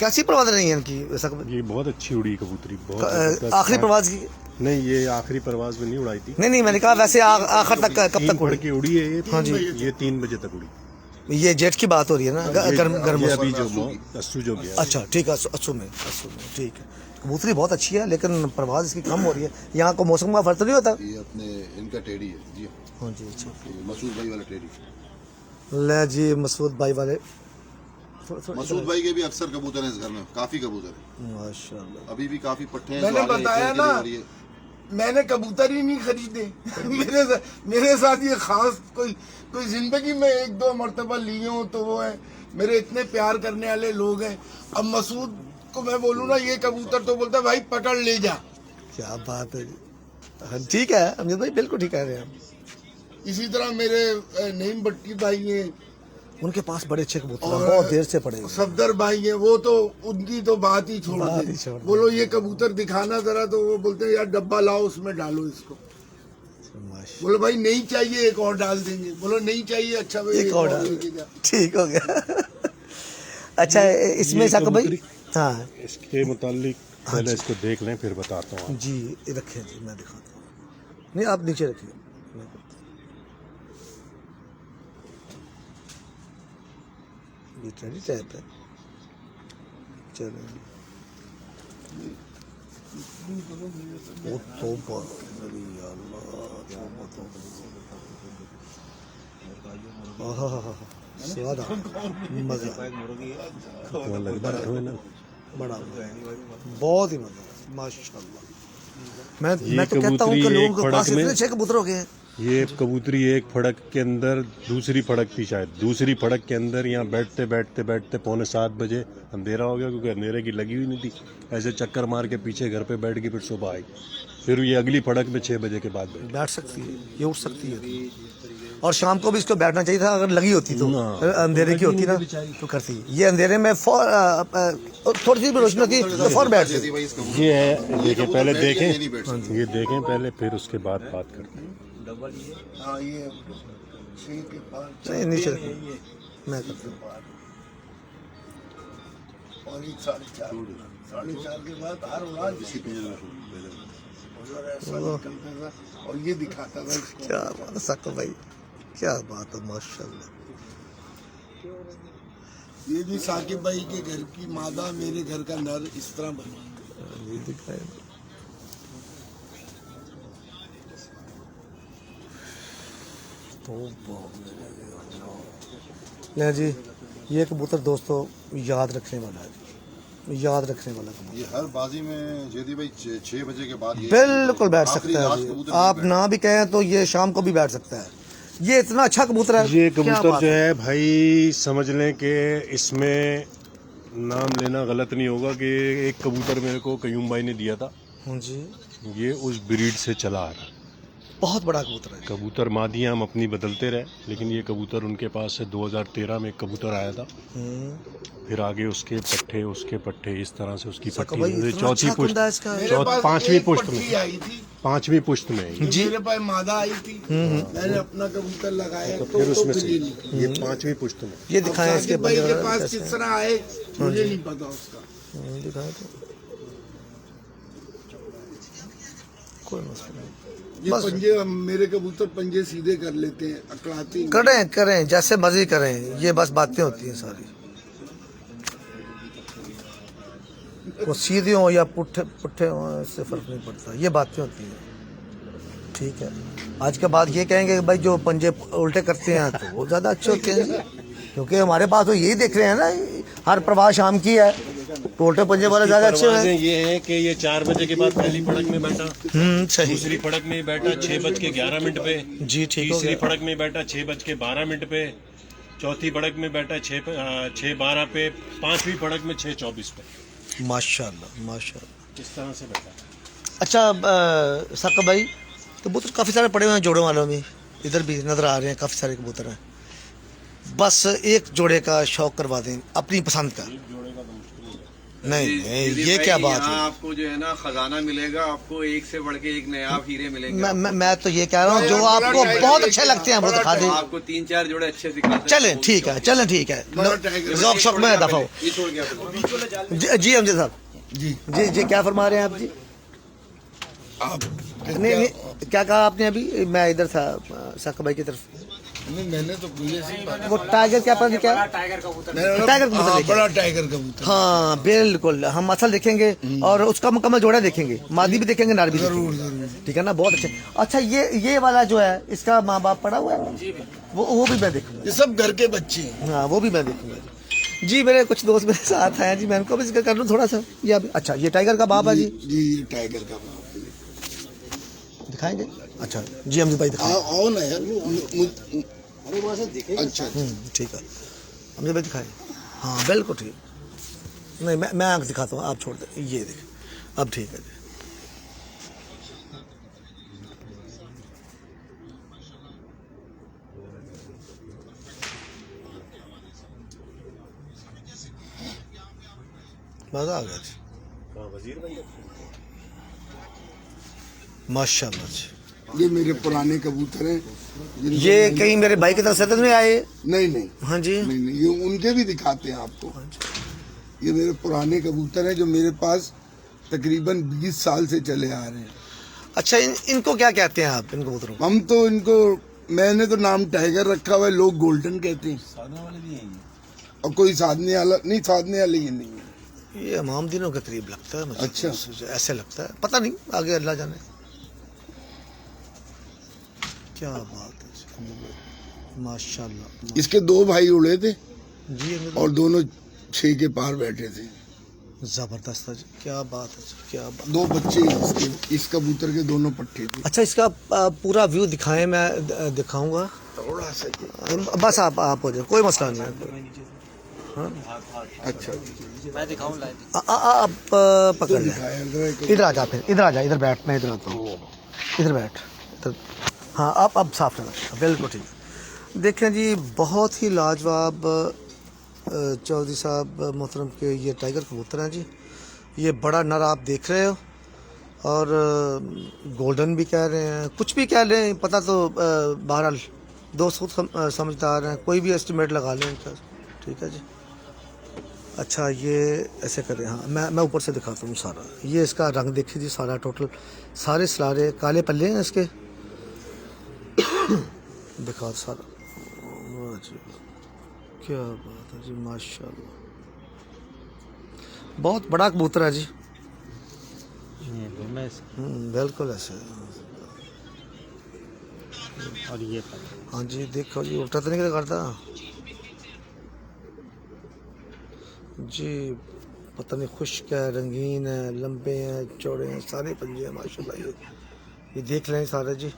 Speaker 1: कैसी परवाज़ रही है इनकी? वैसा
Speaker 8: ये बहुत अच्छी उड़ी कबूतरी, बहुत
Speaker 1: आखिरी परवाज़ की?
Speaker 8: नहीं, ये आखिरी परवाज में नहीं उड़ाई थी।
Speaker 1: नहीं मैंने कहा वैसे आखिर तक कब
Speaker 8: 3
Speaker 1: तक उड़ी?
Speaker 8: की उड़ी है ये।
Speaker 1: हाँ जी।
Speaker 8: ये 3 बजे तक उड़ी।
Speaker 1: ये जेट की बात हो रही है ना, गर्म
Speaker 8: ये अभी जो अस्सू जो गया।
Speaker 1: अच्छा ठीक है, अस्सू में ठीक है। कबूतरी बहुत अच्छी है, लेकिन परवाज़ इसकी कम हो रही है। यहाँ को मौसम का फर्क तो नहीं होता?
Speaker 6: ये अपने इनका टेडी है जी।
Speaker 1: हाँ जी। अच्छा,
Speaker 6: ये मसूद भाई वाला टेडी।
Speaker 1: ले जी, मसूद भाई वाले।
Speaker 6: मसूद भाई के भी अक्सर कबूतर हैं इस घर में, काफी कबूतर हैं।
Speaker 1: माशाल्लाह।
Speaker 6: अभी भी काफी पट्टे हैं।
Speaker 3: मैंने
Speaker 6: जो आ रहे हैं,
Speaker 3: बताया
Speaker 6: एक
Speaker 3: ना,
Speaker 6: और ये
Speaker 3: मैंने कबूतर ही नहीं खरीदे। मेरे साथ ये खास कोई जिंदगी में 1-2 मरतबा लिए हो तो वो है। मेरे इतने प्यार करने वाले लोग हैं। अब मसूद को मैं बोलूँ ना ये कबूतर, तो बोलता है भाई पकड़ ले जा।
Speaker 1: क्या बात है जी। ठीक है अमजद भाई, बिल्कुल ठीक कह रहे हैं आप।
Speaker 3: इसी तरह मेरे नईम भट्टी भाई हैं,
Speaker 1: उनके पास बड़े अच्छे कबूतर हैं,
Speaker 3: और
Speaker 1: बहुत देर से पड़े हुए हैं।
Speaker 3: सफदर भाई हैं, वो तो उनकी तो बात ही छोड़
Speaker 1: बात
Speaker 3: दे।
Speaker 1: ही छोड़ दे।
Speaker 3: बोलो ये कबूतर दिखाना जरा, तो वो बोलते हैं यार डब्बा लाओ, उसमें डालो इसको।
Speaker 1: माशाल्लाह।
Speaker 3: बोलो भाई नहीं चाहिए, एक और डाल देंगे। बोलो नहीं चाहिए, अच्छा भाई
Speaker 1: एक और डाल,
Speaker 3: लेके जा।
Speaker 1: ठीक हो गया। अच्छा, इसमें साकिब भाई, हाँ
Speaker 8: इसके मुतालिक पहले इसको देख लें, फिर बताता हूँ।
Speaker 1: जी, रखें जी, मैं दिखाता हूँ। नहीं आप नीचे रखिए, मैं करता हूँ। ये ट्रेडी टाइप है। चलो वो तौबा, अरे अल्लाह, तौबा तौबा। आहा, स्वाद आ, मजा,
Speaker 8: तो लगता है ना,
Speaker 1: बड़ा बहुत ही मजा, माशाल्लाह। मैं तो कहता हूँ कि
Speaker 8: कबूतरी
Speaker 1: लोगों
Speaker 8: एक
Speaker 1: के पास
Speaker 8: फड़क में-
Speaker 1: इतने अच्छे कबूतर हो गए हैं।
Speaker 8: ये कबूतरी एक फड़क के अंदर दूसरी फड़क थी, शायद दूसरी फड़क के अंदर यहाँ बैठते बैठते बैठते 6:45 बजे अंधेरा हो गया, क्योंकि अंधेरे की लगी हुई नहीं थी। ऐसे चक्कर मार के पीछे घर पे बैठ गई, फिर सुबह आई। फिर ये अगली फड़क में 6 बजे के बाद बैठी।
Speaker 1: बैठ सकती है, ये उठ सकती है। और शाम को भी इसको बैठना चाहिए था, अगर लगी होती तो अंधेरे की होती ना तो करती। ये अंधेरे में थोड़ी सी भी रोशनी होती तो फौर बैठती।
Speaker 8: ये है, देखें पहले देखें, ये देखें पहले, फिर उसके बाद बात करते हैं।
Speaker 3: हाँ ये 6 के पार
Speaker 1: नहीं नीचे मैं करता हूँ।
Speaker 3: और 4:30 के बाद हर उड़ा ऐसा निकलता था और ये दिखाता था इसको।
Speaker 1: क्या बात है साकिब भाई, क्या बात है माशाल्लाह।
Speaker 3: ये भी साकिब भाई के घर की मादा, मेरे घर का नर, इस तरह बना।
Speaker 1: ये दिखाए ले जी, ये कबूतर दोस्तों याद रखने वाला है, याद रखने वाला कबूतर।
Speaker 6: ये हर बाजी में जेदी भाई 6 बजे के बाद
Speaker 1: बिल्कुल बैठ सकता है जी। आप ना भी कहें तो ये शाम को भी बैठ सकता है। ये इतना अच्छा कबूतर है।
Speaker 8: ये कबूतर जो है भाई समझ लें कि इसमें नाम लेना गलत नहीं होगा कि एक कबूतर मेरे को कयूम भाई ने दिया था
Speaker 1: जी,
Speaker 8: ये उस ब्रीड से चला आ रहा।
Speaker 1: बहुत बड़ा कबूतर है।
Speaker 8: कबूतर मादियाँ हम अपनी बदलते रहे, लेकिन ये कबूतर उनके पास से 2013 में एक कबूतर आया था, फिर आगे उसके पट्टे इस तरह से उसकी पट्टी चौथी पुश्त, पांचवी पुश्त में
Speaker 3: आई थी,
Speaker 8: 5वीं पुश्त में
Speaker 3: जी मेरे पास मादा आई थी, मैंने अपना कबूतर लगाया
Speaker 8: तो फिर उसमें से ये 5वीं पुश्त में।
Speaker 1: ये दिखाएं इसके
Speaker 3: भाई के पास किस तरह आए मुझे नहीं पता उसका।
Speaker 1: दिखाएं तो कोई मसला नहीं।
Speaker 3: ये पंजे, मेरे कबूतर पंजे सीधे कर लेते हैं, अकड़ाते ही
Speaker 1: करें करें जैसे मर्जी करें, ये बस बातें होती हैं सारी। वो सीधे हो या पुट्ठे हो इससे फर्क नहीं पड़ता, ये बातें होती हैं। ठीक है, आज के बाद ये कहेंगे कि भाई जो पंजे उल्टे करते हैं तो वो ज़्यादा अच्छे होते हैं, क्योंकि हमारे पास तो यही देख रहे हैं ना, हर प्रवाह शाम की है तो उल्टे पंजे वाले ज़्यादा अच्छे हैं।
Speaker 8: ये है कि ये 4 बजे के बाद पहली फड़क में बैठा,
Speaker 1: सही।
Speaker 8: दूसरी फड़क में बैठा 6:11 पे
Speaker 1: जी ठीक हो
Speaker 8: तीसरी
Speaker 1: गया।
Speaker 8: फड़क में बैठा 6:12 पे, चौथी फड़क में बैठा 6:12 पे, 5वीं फड़क में 6:24 पे।
Speaker 1: माशाल्लाह माशाल्लाह,
Speaker 8: इस तरह से बैठा।
Speaker 1: अच्छा साकिब भाई, कबूतर काफ़ी सारे पड़े हुए हैं जोड़ों वालों में, इधर भी नज़र आ रहे हैं काफ़ी सारे कबूतर हैं। बस एक जोड़े का शौक करवा दें अपनी पसंद का। नहीं ये क्या बात है,
Speaker 10: आपको जो है ना खजाना मिलेगा, आपको एक से बढ़ के एक नया हीरे मिलेंगे।
Speaker 1: मैं तो ये कह रहा हूँ जो आपको बहुत अच्छे लगते हैं वो दिखा दें।
Speaker 10: आपको 3-4 जोड़े अच्छे दिखाते हैं।
Speaker 1: चलें ठीक है, चलें ठीक है, शौक शौक में दफा हो। जी अमजद साहब,
Speaker 3: जी
Speaker 1: जी जी क्या फरमा रहे हैं आप जी?
Speaker 3: आप
Speaker 1: नहीं क्या कहा आपने अभी? मैं इधर था साकिब भाई की तरफ।
Speaker 3: नहीं मैंने तो मुझे
Speaker 1: वो टाइगर क्या पता क्या?
Speaker 7: टाइगर कबूतर।
Speaker 1: टाइगर कबूतर देखें।
Speaker 3: बड़ा टाइगर कबूतर।
Speaker 1: हाँ बिल्कुल, हम असल देखेंगे और उसका मुकम्मल जोड़ा देखेंगे, मादी भी देखेंगे, नार भी
Speaker 3: जरूर
Speaker 1: देखेंगे।
Speaker 3: जरूर।
Speaker 1: ठीक है ना, बहुत अच्छे। अच्छा ये वाला जो है इसका माँ बाप पड़ा हुआ है, वो भी मैं देखूंगा।
Speaker 3: ये सब घर के बच्चे हैं।
Speaker 1: हाँ वो भी मैं देखूंगा जी। मेरे कुछ दोस्त मेरे साथ हैं जी, मैं इनको भी जिक्र कर लूँ थोड़ा सा। ये अभी अच्छा ये टाइगर का बाप है जी।
Speaker 3: जी ये टाइगर का बाप
Speaker 1: दिखाएंगे। अच्छा जी अमजद भाई दिखाएं।
Speaker 3: आओ ना यार। अच्छा
Speaker 1: ठीक है अमजद भाई दिखाएं। हाँ बिल्कुल ठीक। नहीं मैं आँख दिखाता हूँ, आप छोड़ दें। ये देखें अब ठीक है जी। मज़ा आ गया जी, माशाल्लाह जी।
Speaker 3: ये मेरे पुराने कबूतर हैं।
Speaker 1: ये कहीं मेरे भाई की तरफ से तो नहीं आए?
Speaker 3: नहीं नहीं
Speaker 1: हाँ जी
Speaker 3: नहीं, ये उनके भी दिखाते हैं आपको। ये मेरे पुराने कबूतर हैं जो मेरे पास तकरीबन 20 साल से चले आ रहे हैं।
Speaker 1: अच्छा इनको क्या कहते हैं आप, इन कबूतरों को?
Speaker 3: हम तो इनको, मैंने तो नाम टाइगर रखा हुआ है, लोग गोल्डन कहते हैं। और कोई साधने वाला नहीं, साधने वाले ये नहीं है।
Speaker 1: ये हमाम दिनों के करीब लगता है मुझे।
Speaker 3: अच्छा
Speaker 1: ऐसे लगता है, पता नहीं आगे अल्लाह जाने। क्या बात है माशाल्लाह।
Speaker 3: इसके 2 भाई उड़े थे
Speaker 1: जी
Speaker 3: और दोनों 6 के पार बैठे थे।
Speaker 1: जबरदस्त है जी, क्या बात है जी, क्या बात।
Speaker 3: 2 बच्चे इसके, इस कबूतर के दोनों पट्टे थे।
Speaker 1: अच्छा इसका पूरा व्यू दिखाएं, मैं दिखाऊंगा
Speaker 3: थोड़ा सा।
Speaker 1: बस आप हो जाए, कोई मसला नहीं है। हाँ?
Speaker 3: अच्छा
Speaker 7: मैं दिखाऊं लाइव।
Speaker 1: आप पकड़ लें, इधर आ जा, फिर इधर आ जा, इधर बैठ, मैं इधर आता हूँ, इधर बैठ इधर। हाँ अब साफ लगा, बिल्कुल ठीक है। देखें जी, बहुत ही लाजवाब चौधरी साहब मोहतरम के ये टाइगर कबूतर हैं जी। ये बड़ा नर आप देख रहे हो, और गोल्डन भी कह रहे हैं, कुछ भी कह रहे हैं, पता तो बहरहाल दोस्त खुद समझदार हैं, कोई भी एस्टिमेट लगा लें इनका। ठीक है जी। अच्छा, ये ऐसे करें, हाँ मैं ऊपर से दिखाता हूँ सारा। ये इसका रंग देखिए जी, सारा टोटल सारे सलारे काले पल्ले हैं इसके। दिखा सारा, वाह जी क्या बात है जी, माशाल्लाह। बहुत बड़ा कबूतर है जी। बिल्कुल ऐसे।
Speaker 7: और ये
Speaker 1: हाँ जी, देखो जी, उल्टा तो नहीं करता जी। पता नहीं, खुश्क है, रंगीन है, लंबे हैं, चौड़े हैं, सारे पंजे हैं माशाल्लाह। ये देख लें सारे जी।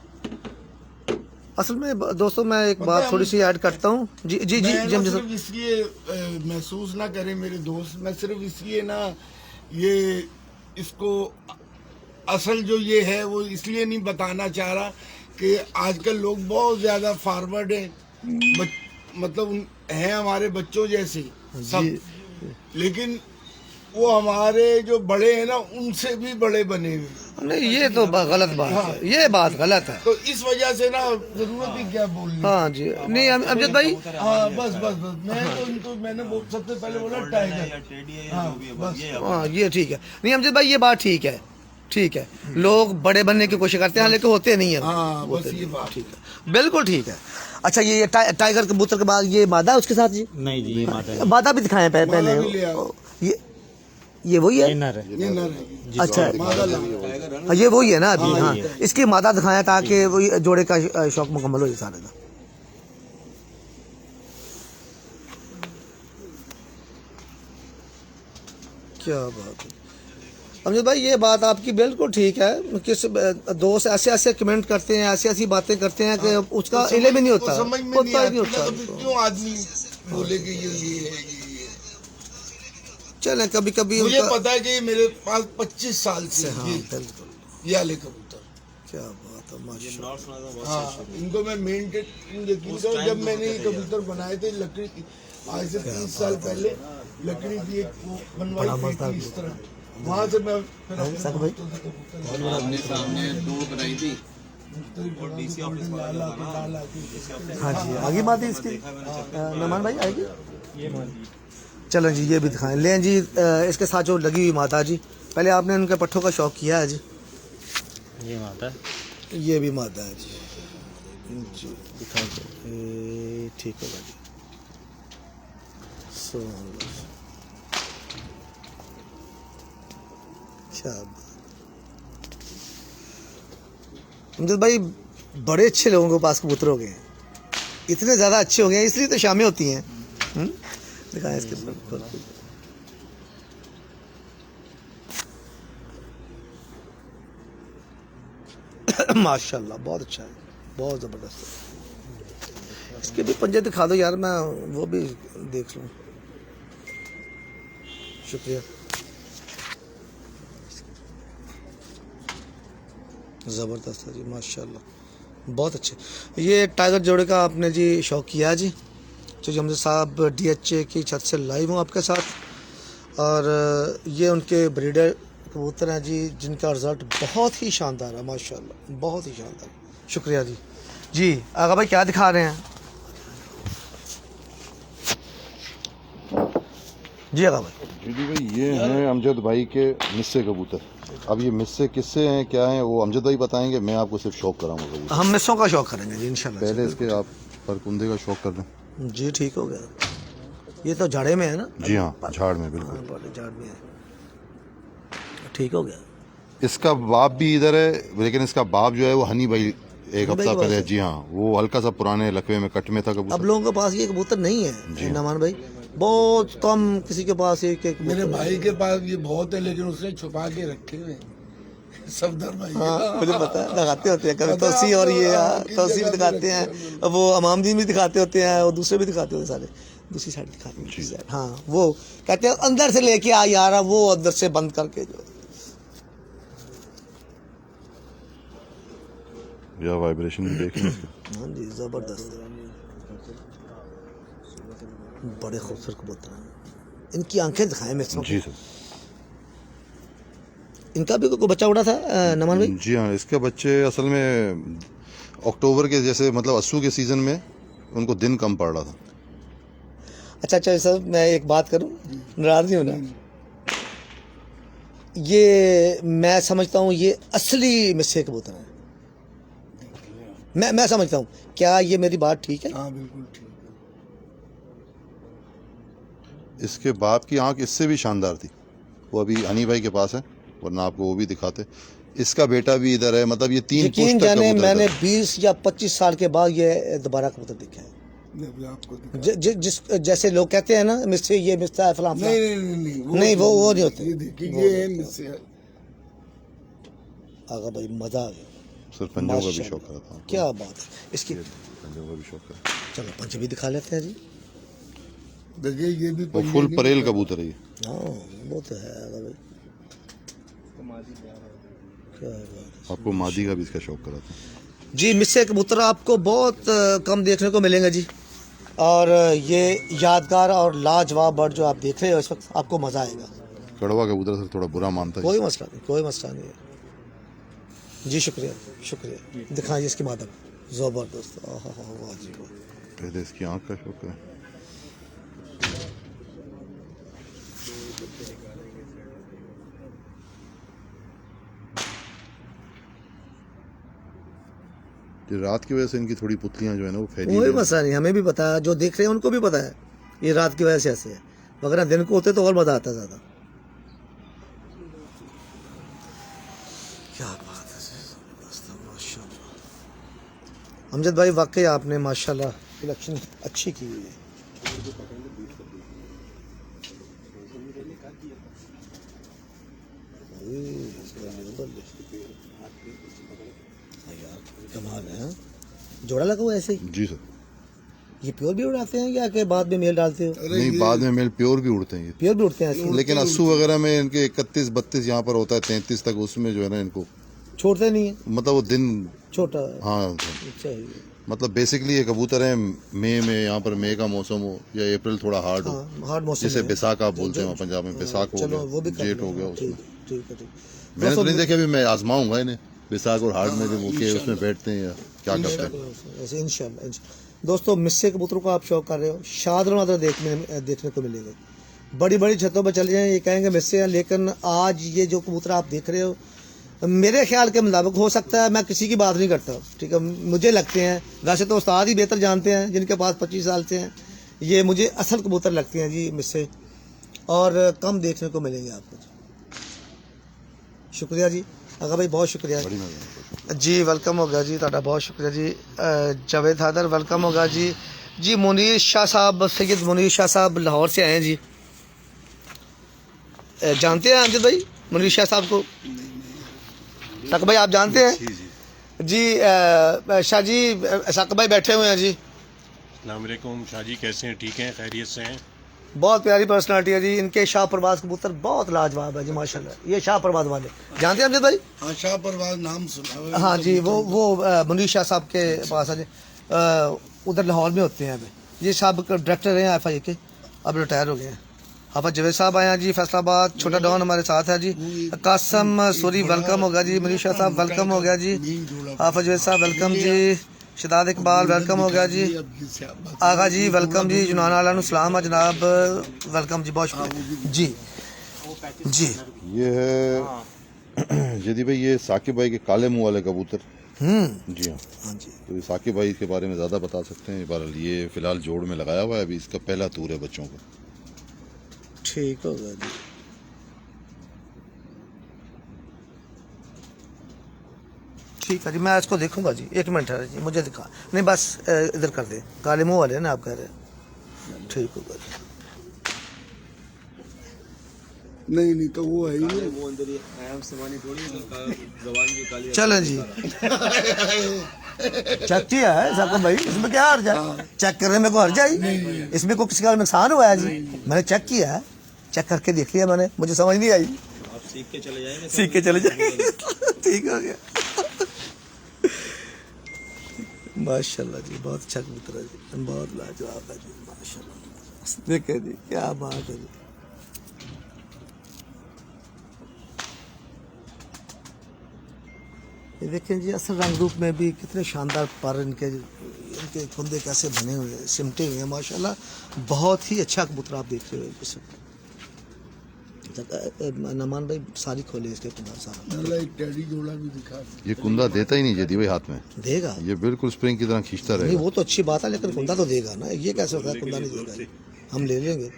Speaker 1: असल में दोस्तों, मैं एक बात थोड़ी सी ऐड करता हूँ जी जी जी जी।
Speaker 3: सिर्फ इसलिए महसूस ना करें मेरे दोस्त, मैं सिर्फ इसलिए ना ये इसको असल जो ये है वो इसलिए नहीं बताना चाह रहा कि आजकल लोग बहुत ज्यादा फॉरवर्ड हैं, मतलब हैं हमारे बच्चों जैसे सब, लेकिन वो हमारे जो बड़े हैं ना उनसे भी बड़े बने हुए।
Speaker 1: नहीं, ये तो गलत बात है, ये बात गलत है।
Speaker 3: तो इस वजह से ना जरूरत ही क्या बोलनी।
Speaker 1: हाँ जी, नहीं अमजद भाई,
Speaker 3: हाँ बस मैं तो इनको मैंने सबसे पहले बोला टाइगर। हाँ बस,
Speaker 1: हाँ ये ठीक है। नहीं अमजद भाई, ये बात ठीक है, ठीक है। लोग बड़े बनने की कोशिश करते हैं, लेकिन होते नहीं है।
Speaker 3: हाँ बस ये बात
Speaker 1: ठीक है, बिल्कुल ठीक है। अच्छा, ये टाइगर कबूतर के बाद ये मादा है उसके साथ जी?
Speaker 7: नहीं जी,
Speaker 1: मादा भी दिखाएं पहले। ये वही है,
Speaker 3: ये नर है।
Speaker 1: अच्छा ये वही है ना अभी। हाँ, इसकी मादा दिखाया ताकि वही जोड़े का शौक मुकम्मल हो जाए सारे का। क्या बात है अमजद भाई, ये बात आपकी बिल्कुल ठीक है। किस दोस्त ऐसे ऐसे कमेंट करते हैं, ऐसी ऐसी बातें करते हैं कि उसका इल्म भी नहीं होता,
Speaker 3: समझ में नहीं होता क्यों आदमी बोले कि ये है।
Speaker 1: चले कभी कभी
Speaker 3: मुझे पता है कि मेरे पास 25 साल से
Speaker 1: हाँ, बिल्कुल
Speaker 3: ये वाले कबूतर।
Speaker 1: क्या बात है माशाल्लाह।
Speaker 3: हाँ, इनको मैं मेंटेन जब मैंने ये कबूतर बनाए थे लकड़ी की, आज से 30 साल पहले लकड़ी की एक बनवाई थी इस तरह, वहाँ से मैं
Speaker 10: सामने दो बनाई थी।
Speaker 1: हाँ जी, आगे बात है इसकी। मेहमान भाई आएगी। चलो जी, ये भी दिखाएं। लें जी, इसके साथ जो लगी हुई माता जी, पहले आपने उनके पट्ठों का शौक किया है जी।
Speaker 7: ये माता,
Speaker 1: ये भी माता है जी दिखा दो, ठीक होगा जी। अमजद भाई, बड़े अच्छे लोगों के पास कबूतर हो गए हैं, इतने ज़्यादा अच्छे हो गए हैं, इसलिए तो शामें होती हैं। दिखाएं इसके माशाल्लाह, बहुत अच्छा है, बहुत ज़बरदस्त है। इसके भी पंजे दिखा दो यार, मैं वो भी देख लूँ। शुक्रिया। ज़बरदस्त है जी, माशाल्लाह, बहुत अच्छे। ये टाइगर जोड़े का आपने जी शौक किया जी, जो हमसे साहब DHA की छत से लाइव हूँ आपके साथ, और ये उनके ब्रीडर कबूतर हैं जी, जिनका रिज़ल्ट बहुत ही शानदार है माशाल्लाह, बहुत ही शानदार। शुक्रिया जी। जी आगा भाई, क्या दिखा रहे हैं जी आगा भाई?
Speaker 6: जी भाई, ये हैं अमजद भाई के मिस्से कबूतर। अब ये मिस्से किससे हैं, क्या हैं, वो अमजद भाई बताएंगे, मैं आपको सिर्फ शौक कराऊंगा कबूतर।
Speaker 1: हम मिस्सों का शौक करेंगे जी इंशाल्लाह।
Speaker 6: पहले इसके आप परकुंदे का शौक कर लें
Speaker 1: जी, ठीक हो गया। ये तो झाड़े में है ना?
Speaker 6: जी हाँ, झाड़ में बिल्कुल।
Speaker 1: झाड़ में है, ठीक हो गया।
Speaker 6: इसका बाप भी इधर है, लेकिन इसका बाप जो है वो हनी भाई एक हफ्ता पहले, जी हाँ, वो हल्का सा पुराने लकवे में कट में था कबूतर।
Speaker 1: अब लोगों के पास ये कबूतर नहीं है नमान भाई, बहुत कम किसी के पास एक
Speaker 3: मेरे भाई के पास ये बहुत है, लेकिन उसने छुपा के रखे हुए सफदर भाई।
Speaker 1: हाँ, मुझे पता है, दिखाते होते हैं कभी तोसी, और ये तोसी भी दिखाते हैं, वो अमामदीन भी दिखाते होते हैं, और दूसरे भी दिखाते होते हैं, सारे दूसरी साइड दिखाते हैं। हाँ, वो कहते हैं अंदर से लेके आ यार, वो अंदर से बंद करके जो
Speaker 6: या वाइब्रेशन भी देखें इसके।
Speaker 1: हाँ जी, जबरदस्त। बड़े खूबसूरत कबूतर हैं। इनकी आंखें दिखाएं मिस्रों
Speaker 6: जी
Speaker 1: की।
Speaker 6: सर।
Speaker 1: इनका भी कोई बच्चा उड़ा था नमन भाई?
Speaker 6: जी हाँ, इसके बच्चे असल में अक्टूबर के जैसे मतलब अस्सू के सीज़न में उनको दिन कम पड़ रहा था।
Speaker 1: अच्छा सर, मैं एक बात करूं, नाराज नहीं होना। ये मैं समझता हूं ये असली मिस्से कबूतर हैं। मैं समझता हूं, क्या ये मेरी बात ठीक है?
Speaker 3: हाँ बिल्कुल ठीक है।
Speaker 6: इसके बाप की आंख इससे भी शानदार थी। वो अभी हनी भाई के पास है, वरना आपको वो भी दिखाते। इसका बेटा भी इधर है, मतलब ये 3
Speaker 1: यकीन
Speaker 6: पुश्त तक
Speaker 1: जाने
Speaker 6: कबूतर
Speaker 1: मैंने
Speaker 6: था।
Speaker 1: 20 या 25 साल के बाद ये दोबारा कबूतर देखा है।
Speaker 3: मैं भी आपको दिखा-
Speaker 1: जिस जैसे लोग कहते हैं ना मिस्से ये मिस्ता है फलां फलां। नहीं, वो नहीं होते।
Speaker 3: ये देखिए ये है मिस्से।
Speaker 1: आगा भाई मजा आ गया।
Speaker 6: सर पंजों का भी
Speaker 1: माशाल्लाह।
Speaker 6: शौक करता हूँ।
Speaker 1: क्या बात है इसकी।
Speaker 6: पंजों का भी शौक है।
Speaker 1: चलो पंच भी दिखा लेते हैं जी।
Speaker 3: देखिए ये भी
Speaker 6: वो फुल परेल कबूतर है ये।
Speaker 1: हाँ वो तो है आगा भाई। क्या बात है।
Speaker 6: आपको मादी का भी इसका शौक करा था।
Speaker 1: जी मिस्से कबूतर आपको बहुत कम देखने को मिलेंगे जी। और ये यादगार और लाजवाब बर्ड जो आप देख रहे हो इस वक्त, आपको मज़ा आएगा।
Speaker 6: कड़वा कबूतर सर थोड़ा बुरा मानता है।
Speaker 1: कोई मसला नहीं है जी। शुक्रिया दिखाइए इसकी मादम। ज़बरदस्त। वाह जी वाह।
Speaker 6: पहले इसकी आंख का शौक है। ये रात की वजह से इनकी थोड़ी पुतलियां जो है ना वो फैली
Speaker 1: कोई
Speaker 6: हुई हैं।
Speaker 1: मसला नहीं, हमें भी पता है, जो देख रहे हैं उनको भी पता है ये रात की वजह से ऐसे है, वगैरह दिन को होते तो और मज़ा आता ज़्यादा। क्या बात है माशाल्लाह। अमजद भाई वाकई आपने माशाल्लाह सिलेक्शन अच्छी की हुई है। यार कमाल है। हाँ? जोड़ा लगा हुआ ऐसे ही?
Speaker 6: जी सर।
Speaker 1: ये प्योर भी उड़ाते हैं या कि बाद में मेल डालते हो?
Speaker 6: नहीं, बाद में मेल प्योर भी उड़ते हैं ये।
Speaker 1: प्योर भी उड़ते हैं ऐसे?
Speaker 6: लेकिन अस्सू वगैरह में इनके 31-32 यहाँ पर होता है, 33 तक, उसमें जो है ना इनको
Speaker 1: छोड़ते नहीं है,
Speaker 6: मतलब वो दिन।
Speaker 1: छोटा है।
Speaker 6: हाँ
Speaker 1: चाहिए।
Speaker 6: मतलब बेसिकली ये कबूतर है मई में, यहाँ पर मई का मौसम हो या अप्रैल थोड़ा हार्ड हो,
Speaker 1: हाँ, हार्ड मौसम
Speaker 6: जैसे
Speaker 1: है।
Speaker 6: बैसाख आप बोलते हैं पंजाब में, बैसाख हो
Speaker 1: चलो वो भी
Speaker 6: गया,
Speaker 1: कर
Speaker 6: जेठ हो
Speaker 1: लेंगे।
Speaker 6: गया उसमें।
Speaker 1: ठीक है।
Speaker 6: मैंने तो नहीं देखा, अभी मैं आजमाऊंगा इन्हें बैसाख और हार्ड में, जब वो के उसमें बैठते हैं या क्या करते हैं।
Speaker 1: ऐसे इंशाल्लाह। दोस्तों मिस्से कबूतरों को आप शौक कर रहे हो, शाद नज़र देखने को मिलेगा। बड़ी बड़ी छतों पर चले जाएं, ये कहेंगे मिस्से हैं, लेकिन आज ये जो कबूतर आप देख रहे हो मेरे ख्याल के मुताबिक, हो सकता है मैं किसी की बात नहीं करता, ठीक है, मुझे लगते हैं, वैसे तो उस्ताद ही बेहतर जानते हैं जिनके पास 25 साल से हैं, ये मुझे असल कबूतर लगते हैं जी मिस्से, और कम देखने को मिलेंगे आपको। शुक्रिया जी आगा भाई, बहुत शुक्रिया जी। वेलकम हो गया जी, ਤੁਹਾਡਾ बहुत शुक्रिया जी। जावेद हैदर वेलकम होगा जी। जी मुनीर शाह साहब, सैयद मुनीर शाह साहब लाहौर से आए हैं जी। जानते हैं अमजद भाई मुनीर शाह साहब को? शक भाई आप जानते हैं जी? शाह जी, शक भाई बैठे हुए हैं जी।
Speaker 8: अस्सलाम वालेकुम शाह जी, कैसे हैं? ठीक हैं, खैरियत से हैं?
Speaker 1: बहुत प्यारी पर्सनालिटी है जी इनके। शाह परवाज कबूतर बहुत लाजवाब है जी माशाल्लाह। ये शाह परवाज वाले जानते हैं अमजद भाई?
Speaker 3: हाँ शाह परवाज नाम सुना है।
Speaker 1: हाँ जी, वो मुनीर शाह साहब के पास है जी, उधर लाहौर में होते हैं अभी। ये साहब डायरेक्टर हैं FI के, अब रिटायर हो गए हैं। हाफिज जवेद साहब आए हैं जी फैसलाबाद। छोटा डॉन हमारे साथ है जी। कासम सूरी वेलकम होगा जी। मुनीर शाह साहब वेलकम हो गया जी। हाफिज जवेद साहब वेलकम जी। शिदाद इकबाल वेलकम हो गया जी। आगा जी वेलकम जी। जुनान आला सलाम है जनाब, वेलकम जी, बहुत शुक्रिया जी। जी
Speaker 6: ये है जदी भाई, ये साकिब भाई के काले मुंह वाले कबूतर। जी हाँ
Speaker 1: जी।
Speaker 6: तो ये साकिब भाई के बारे में ज़्यादा बता सकते हैं। बहरहाल ये फिलहाल जोड़ में लगाया हुआ है, अभी इसका पहला टूर है बच्चों का।
Speaker 1: ठीक हो गया जी। ठीक है जी, मैं इसको देखूंगा जी। 1 मिनट है जी, मुझे दिखा नहीं, बस इधर कर दे। काले मुंह वाले ना आप कह रहे हैं? ठीक होगा जी।
Speaker 3: नहीं तो वो है ही नहीं।
Speaker 1: चलें जी। चेक किया है साकिब भाई, इसमें क्या हर्ज है? चेक करने में कोई हर्ज है? इसमें कोई किसी का नुकसान हुआ है जी? मैंने चेक किया है, चेक करके देख लिया मैंने, मुझे समझ नहीं आई।
Speaker 4: आप सीख के चले जाएंगे।
Speaker 1: ठीक हो गया। माशाल्लाह जी, बहुत अच्छा कबूतर है जी, बहुत लाजवाब है जी, माशाल्लाह। देखे जी, क्या बात है जी। ये देखें जी, असल रंग रूप में भी कितने शानदार पर इनके कुंदे कैसे बने हुए हैं, सिमटे हुए हैं माशाल्लाह। बहुत ही अच्छा कबूतर आप देख रहे हो इसे। नमान भाई सारी खोले इसके कुंदा सारा।
Speaker 3: मतलब एक टेडी जोड़ा भी दिखा।
Speaker 6: ये कुंदा देता ही नहीं जदी भाई हाथ में,
Speaker 1: देगा
Speaker 6: ये बिल्कुल स्प्रिंग की तरह खींचता
Speaker 1: नहीं,
Speaker 6: रहेगा।
Speaker 1: वो तो अच्छी बात है, लेकिन कुंदा तो देगा ना। ये कैसे होता है कुंदा नहीं देगा? हम ले लेंगे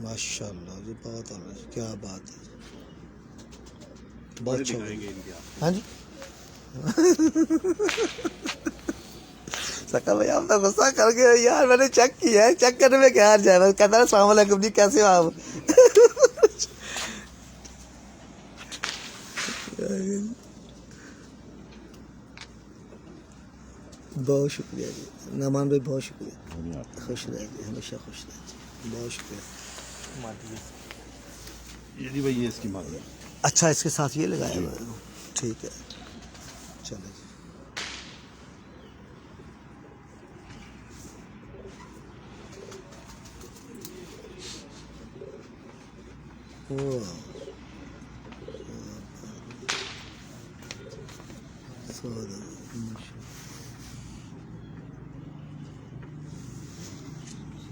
Speaker 1: माशाल्लाह जी, बहुत क्या बात है, बहुत अच्छा। हाँ जी सका भाई आप तो गुस्सा कर गए यार, मैंने चेक किया है, चेक करने में क्या हार जाए। कहता है अस्सलाम वालेकुम जी, कैसे हो आप? बहुत शुक्रिया जी नमान भाई, बहुत शुक्रिया। खुश रहे जी, हमेशा खुश रहे जी, बहुत शुक्रिया।
Speaker 6: ये जी भाई, ये इसकी मादी है।
Speaker 1: अच्छा, इसके साथ ये लगाया हुआ है, ठीक है, चले जी।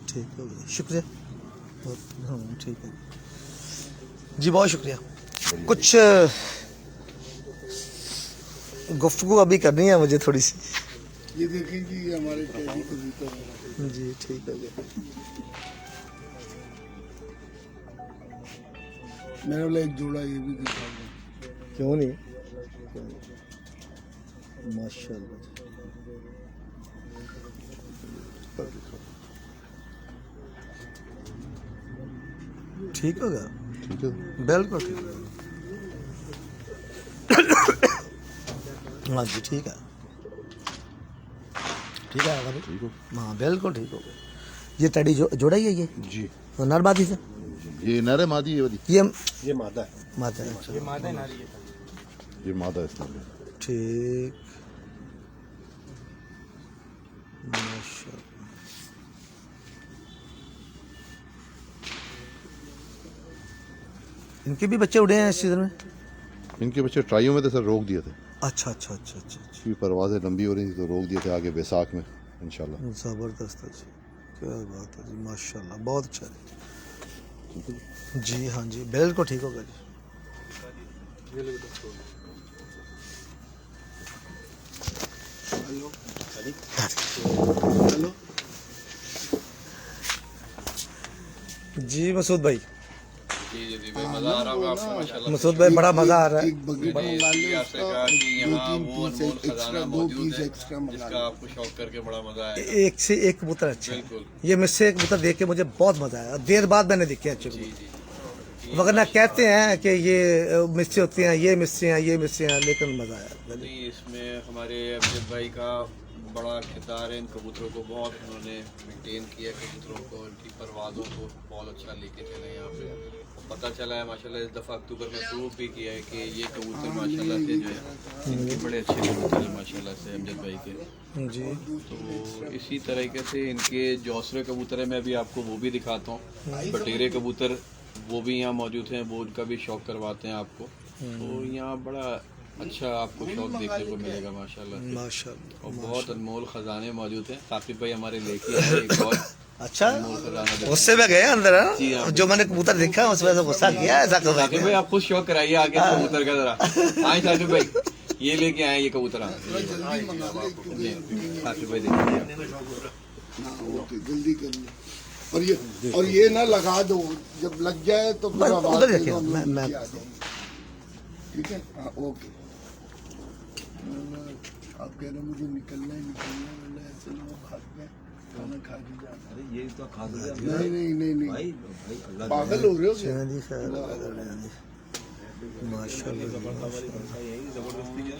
Speaker 1: ठीक हो गया, शुक्रिया। हाँ ठीक है जी, बहुत शुक्रिया। कुछ गुफ्तगू अभी करनी है मुझे थोड़ी सी।
Speaker 3: ये देखें जी, ये हमारे टेडी कबूतर हैं
Speaker 1: जी, ठीक हो गया।
Speaker 3: मेरे वाला एक जोड़ा ये भी दिखा दो।
Speaker 1: क्यों नहीं, माशाल्लाह। ठीक हो गया,
Speaker 6: ठीक है,
Speaker 1: बिल्कुल ठीक है। हाँ जी, ठीक है, ठीक है भाई,
Speaker 6: ठीक हो।
Speaker 1: हाँ बिल्कुल ठीक हो गया। ये टेडी जोड़ा ही है ये
Speaker 6: जी,
Speaker 1: नर मादी से?
Speaker 6: ये नर है मादी है वाली?
Speaker 1: ये
Speaker 8: मादा है।
Speaker 1: मादा है, अच्छा।
Speaker 9: ये मादा है नारी है।
Speaker 6: ये मादा है इसमें।
Speaker 1: ठीक, माशाल्लाह। इनके भी बच्चे उड़े हैं इस सीजन में?
Speaker 6: इनके बच्चे ट्राइयों में थे सर, रोक दिए थे।
Speaker 1: अच्छा अच्छा अच्छा अच्छा अच्छा,
Speaker 6: इसकी परवाज़ें लंबी हो रही थी तो रोक दिए थे, आगे बैसाख में इंशाल्लाह।
Speaker 1: ज़बरदस्त है जी, क्या बात है जी, माशाल्लाह, बहुत अच्छा है जी। हाँ जी, बिल्कुल ठीक होगा जी।
Speaker 3: हेलो
Speaker 1: जी मसूद भाई,
Speaker 10: जी भाई, मजा आ रहा होगा आपको माशाल्लाह।
Speaker 1: मसूद भाई बड़ा मजा आ रहा है।
Speaker 3: एक बकेट मंगा ले
Speaker 10: आपसे
Speaker 3: उसका,
Speaker 10: कहा कि यहाँ
Speaker 3: दो
Speaker 10: वो
Speaker 3: तीन
Speaker 10: अनमोल
Speaker 3: पीस
Speaker 10: खजाना
Speaker 3: एक्स्ट्रा, दो
Speaker 10: मौजूद
Speaker 3: पीस
Speaker 10: है,
Speaker 3: एक्स्ट्रा मंगा
Speaker 10: जिसका
Speaker 3: ले।
Speaker 10: आपको शौक करके बड़ा मजा आएगा।
Speaker 1: एक से एक कबूतर अच्छा है।
Speaker 10: बिल्कुल।
Speaker 1: ये मुझसे एक कबूतर देख के मुझे बहुत मजा आया, देर बाद मैंने देखे अच्छे
Speaker 10: जी
Speaker 1: कबूतर।
Speaker 10: जी,
Speaker 1: वगरना कहते हैं कि ये मिस्सी होती हैं, ये मिस्सी हैं, ये मिस्सी हैं, लेकिन मजा आया।
Speaker 10: नहीं, इसमें हमारे अमजद भाई का बड़ा किरदार है। इन कबूतरों को बहुत उन्होंने मेंटेन किया, कबूतरों को, इनकी परवाज़ों को बहुत अच्छा लेके चले यहाँ पे। पता चला है माशाल्लाह, इस दफ़ा अक्टूबर में प्रूव भी किया है कि ये कबूतर माशाल्लाह से जो है, इनके बड़े अच्छे कबूतर हैं माशाल्लाह से अमजद भाई के।
Speaker 1: जी,
Speaker 10: तो इसी तरीके से इनके जौसरे कबूतर है, मैं अभी आपको वो भी दिखाता हूँ। बटेरे कबूतर वो भी यहाँ मौजूद हैं, वो उनका भी शौक करवाते हैं आपको। तो यहाँ बड़ा अच्छा आपको शौक देखने को मिलेगा माशाल्लाह से।
Speaker 1: माशाल्लाह।
Speaker 10: और बहुत अनमोल खजाने मौजूद हैं। काफी भाई हमारे लेके आए एक और
Speaker 1: अच्छा,
Speaker 10: अनमोल खजाना देखो।
Speaker 1: उससे मैं गया अंदर है
Speaker 10: जी,
Speaker 1: ना,
Speaker 10: हाँ।
Speaker 1: जो मैंने कबूतर देखा उस वजह से गुस्सा किया, ऐसा कब
Speaker 10: साकिब भाई आप खुद शौक कराइए आगे कबूतर का जरा। हाँ साकिब भाई, ये लेके आए ये कबूतर। साकिब भाई देखिए,
Speaker 3: ओके, जल्दी कर लो। और ये ना लगा दो, जब लग जाए तो फिर आवाज
Speaker 1: उधर
Speaker 3: दे
Speaker 1: देखिए,
Speaker 3: दो, हम
Speaker 1: मैं
Speaker 3: नीचे आ जाएंगे। ठीक है, हाँ ओके। आप कह रहे हो मुझे निकलना है, वरना ऐसे ना वो खा गए, खाना खा के जाना।
Speaker 4: ये तो खा
Speaker 3: नहीं नहीं नहीं नहीं, पागल हो रहे हो क्या?
Speaker 1: जी खैर, माशाल्लाह,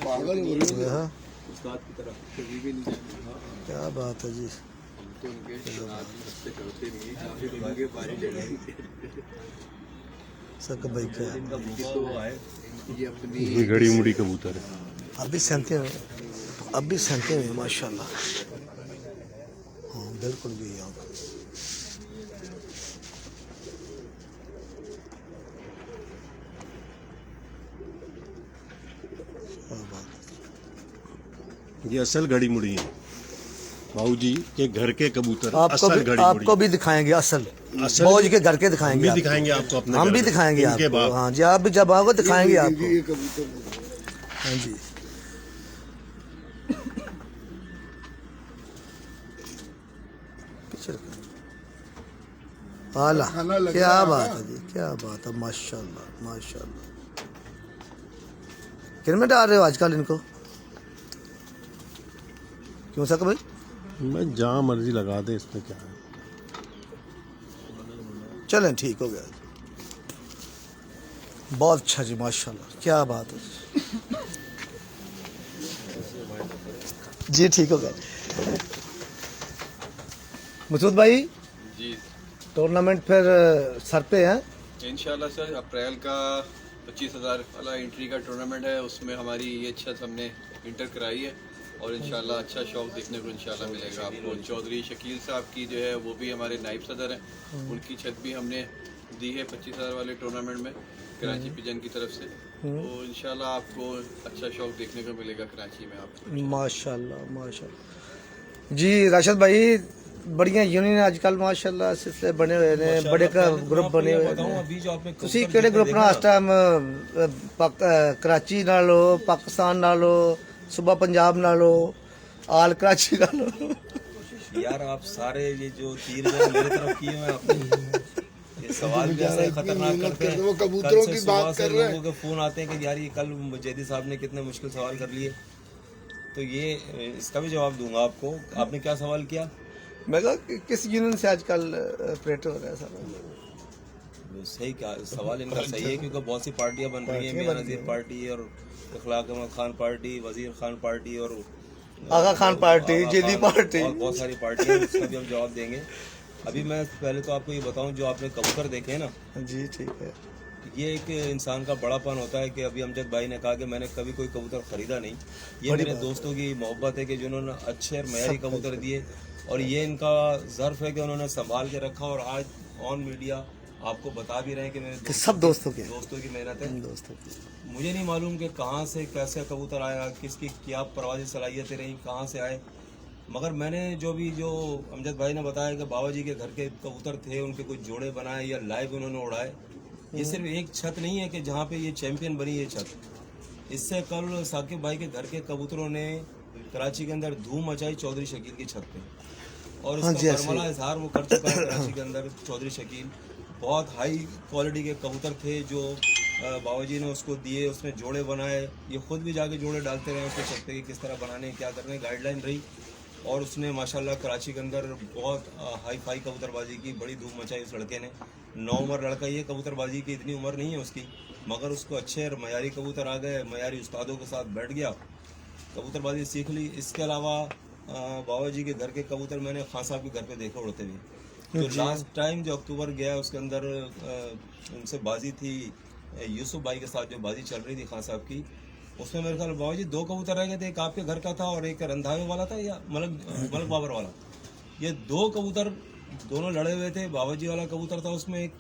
Speaker 3: पागल हो रहे हो क्या?
Speaker 1: हाँ, क्या बात है जी। सक भाई क्या
Speaker 10: ये अपनी
Speaker 6: ये घड़ी मुड़ी कबूतर है।
Speaker 1: अभी सहते हैं अब भी सहते हुए माशाल्लाह। हाँ बिल्कुल भी यहाँ पर
Speaker 8: ये असल घड़ी मुड़ी है बाबूजी के घर के कबूतर,
Speaker 1: आपको
Speaker 8: असल
Speaker 1: भी,
Speaker 8: घड़ी
Speaker 1: आपको
Speaker 8: मुड़ी
Speaker 1: भी दिखाएंगे असल
Speaker 8: असल
Speaker 1: बाबूजी के घर के
Speaker 8: हम
Speaker 1: दिखाएंगे
Speaker 8: भी
Speaker 1: आपको।
Speaker 8: दिखाएंगे आपको अपने
Speaker 1: हम
Speaker 8: घर
Speaker 1: भी
Speaker 8: के,
Speaker 1: दिखाएंगे
Speaker 8: इनके
Speaker 1: आपको।
Speaker 8: बाप।
Speaker 1: हाँ जी आप भी जब आओगे दिखाएंगे आपको।
Speaker 3: ये कबूतर
Speaker 1: हाँ जी आला
Speaker 3: खाना लग
Speaker 1: क्या
Speaker 3: रहा है
Speaker 1: बात
Speaker 3: ना?
Speaker 1: है जी, क्या बात है माशाल्लाह माशाल्लाह। कितने डाल रहे हो आजकल इनको? क्यों सक भाई?
Speaker 8: मैं जहाँ मर्जी लगा दे, इसमें क्या है।
Speaker 1: चलें ठीक हो गया, बहुत अच्छा जी माशाल्लाह, क्या बात है जी। ठीक हो गया मसूद भाई,
Speaker 10: जी
Speaker 1: टूर्नामेंट फिर सर पे है
Speaker 10: इंशाल्लाह सर। अप्रैल का 25,000 वाला एंट्री का टूर्नामेंट है, उसमें हमारी ये छत हमने इंटर कराई है और इंशाल्लाह अच्छा शौक देखने को इंशाल्लाह मिलेगा आपको। चौधरी शकील साहब की जो है वो भी हमारे नायब सदर हैं, उनकी छत भी हमने दी है 25,000 वाले टूर्नामेंट में कराची पिजन की तरफ से। तो इंशाल्लाह आपको अच्छा शौक देखने को मिलेगा कराची में आपको।
Speaker 1: माशाल्लाह माशाल्लाह जी। राशिद भाई बढ़िया यूनियन आजकल माशाल्लाह सिलसिले बने हुए ने, बड़े का ग्रुप बने हुए ने।
Speaker 4: अभी जो आपने
Speaker 1: ਤੁਸੀਂ ਕਿਹੜੇ ਗਰੁੱਪ ਨਾਲ ਇਸ ਟਾਈਮ ਕਰਾਚੀ ਨਾਲੋਂ, ਪਾਕਿस्तान ਨਾਲੋਂ, सुबह पंजाब नालों, आल कराची नालों?
Speaker 4: यार आप सारे ये जो तीर जो मेरे तरफ किए हैं आपने, ये सवाल भी ऐसा खतरनाक करते हैं।
Speaker 3: वो कबूतरों
Speaker 4: कल से
Speaker 3: की
Speaker 4: सुबह
Speaker 3: बात
Speaker 4: से
Speaker 3: कर रहे हैं।
Speaker 4: लोगों के फोन आते हैं कि यार ये कल मुजैदी साहब ने कितने मुश्किल सवाल कर लिए, तो ये इसका भी जवाब दूंगा आपको। आपने क्या सवाल किया?
Speaker 1: मैं कहा कि किस यूनियन से आजकल ऑपरेट हो रहा है सारा?
Speaker 4: सही क्या सवाल इनका सही है, क्योंकि बहुत सी पार्टियां बन रही हैं, मियां नज़ीर पार्टी और इखलाक अहमद खान पार्टी, वजीर खान पार्टी और
Speaker 1: आगा खान पार्टी, जेदी पार्टी,
Speaker 4: और बहुत सारी पार्टियां, उसका भी हम जवाब देंगे। अभी मैं पहले तो आपको ये बताऊं, जो आपने कबूतर देखे ना
Speaker 1: जी ठीक है,
Speaker 4: ये एक इंसान का बड़ापन होता है कि अभी अमजद भाई ने कहा कि मैंने कभी कोई कबूतर खरीदा नहीं। ये मेरे दोस्तों की मोहब्बत है कि जिन्होंने अच्छे और मयारी कबूतर दिए, और ये इनका ज़र्फ है कि उन्होंने संभाल के रखा। और आज ऑन मीडिया आपको बता भी रहे हैं कि मेरे
Speaker 1: सब दोस्तों के
Speaker 4: दोस्तों की मेहनत है।
Speaker 1: दोस्तों की
Speaker 4: मुझे नहीं मालूम कि कहाँ से कैसे कबूतर आया, किसकी क्या परवाजी सलाहियतें रहीं, कहाँ से आए, मगर मैंने जो अमजद भाई ने बताया कि बाबा जी के घर के कबूतर थे, उनके कुछ जोड़े बनाए या लाइव उन्होंने उड़ाए। ये सिर्फ एक छत नहीं है कि जहाँ पे ये चैंपियन बनी ये छत, इससे कल साकिब भाई के घर के कबूतरों ने कराची के अंदर धूम मचाई चौधरी शकील की छत पे, और उसका बरमला इजहार वो कर चुका है कराची के अंदर। चौधरी शकील बहुत हाई क्वालिटी के कबूतर थे जो बाबा जी ने उसको दिए, उसमें जोड़े बनाए, ये खुद भी जाके जोड़े डालते रहे उसके छत पे कि किस तरह बनाने क्या करने, गाइडलाइन रही। और उसने माशाल्लाह कराची के अंदर बहुत हाई फाई कबूतरबाजी की, बड़ी धूम मचाई उस लड़के ने। 9 उम्र लड़का, ये कबूतरबाजी की इतनी उम्र नहीं है उसकी, मगर उसको अच्छे और मयारी कबूतर आ गए, मयारी उस्तादों के साथ बैठ गया, कबूतरबाजी सीख ली। इसके अलावा बाबा जी के घर के कबूतर मैंने खान साहब के घर पे देखे उड़ते हुए। तो लास्ट टाइम जो अक्टूबर गया उसके अंदर उनसे बाजी थी यूसुफ भाई के साथ, जो बाजी चल रही थी खान साहब की, उसमें मेरे ख्याल बाबा जी 2 कबूतर रह गए थे, एक आपके घर का था और एक रंधावे वाला था या मलक बाबर वाला। ये 2 कबूतर दोनों लड़े हुए थे, बाबा जी वाला कबूतर था उसमें एक,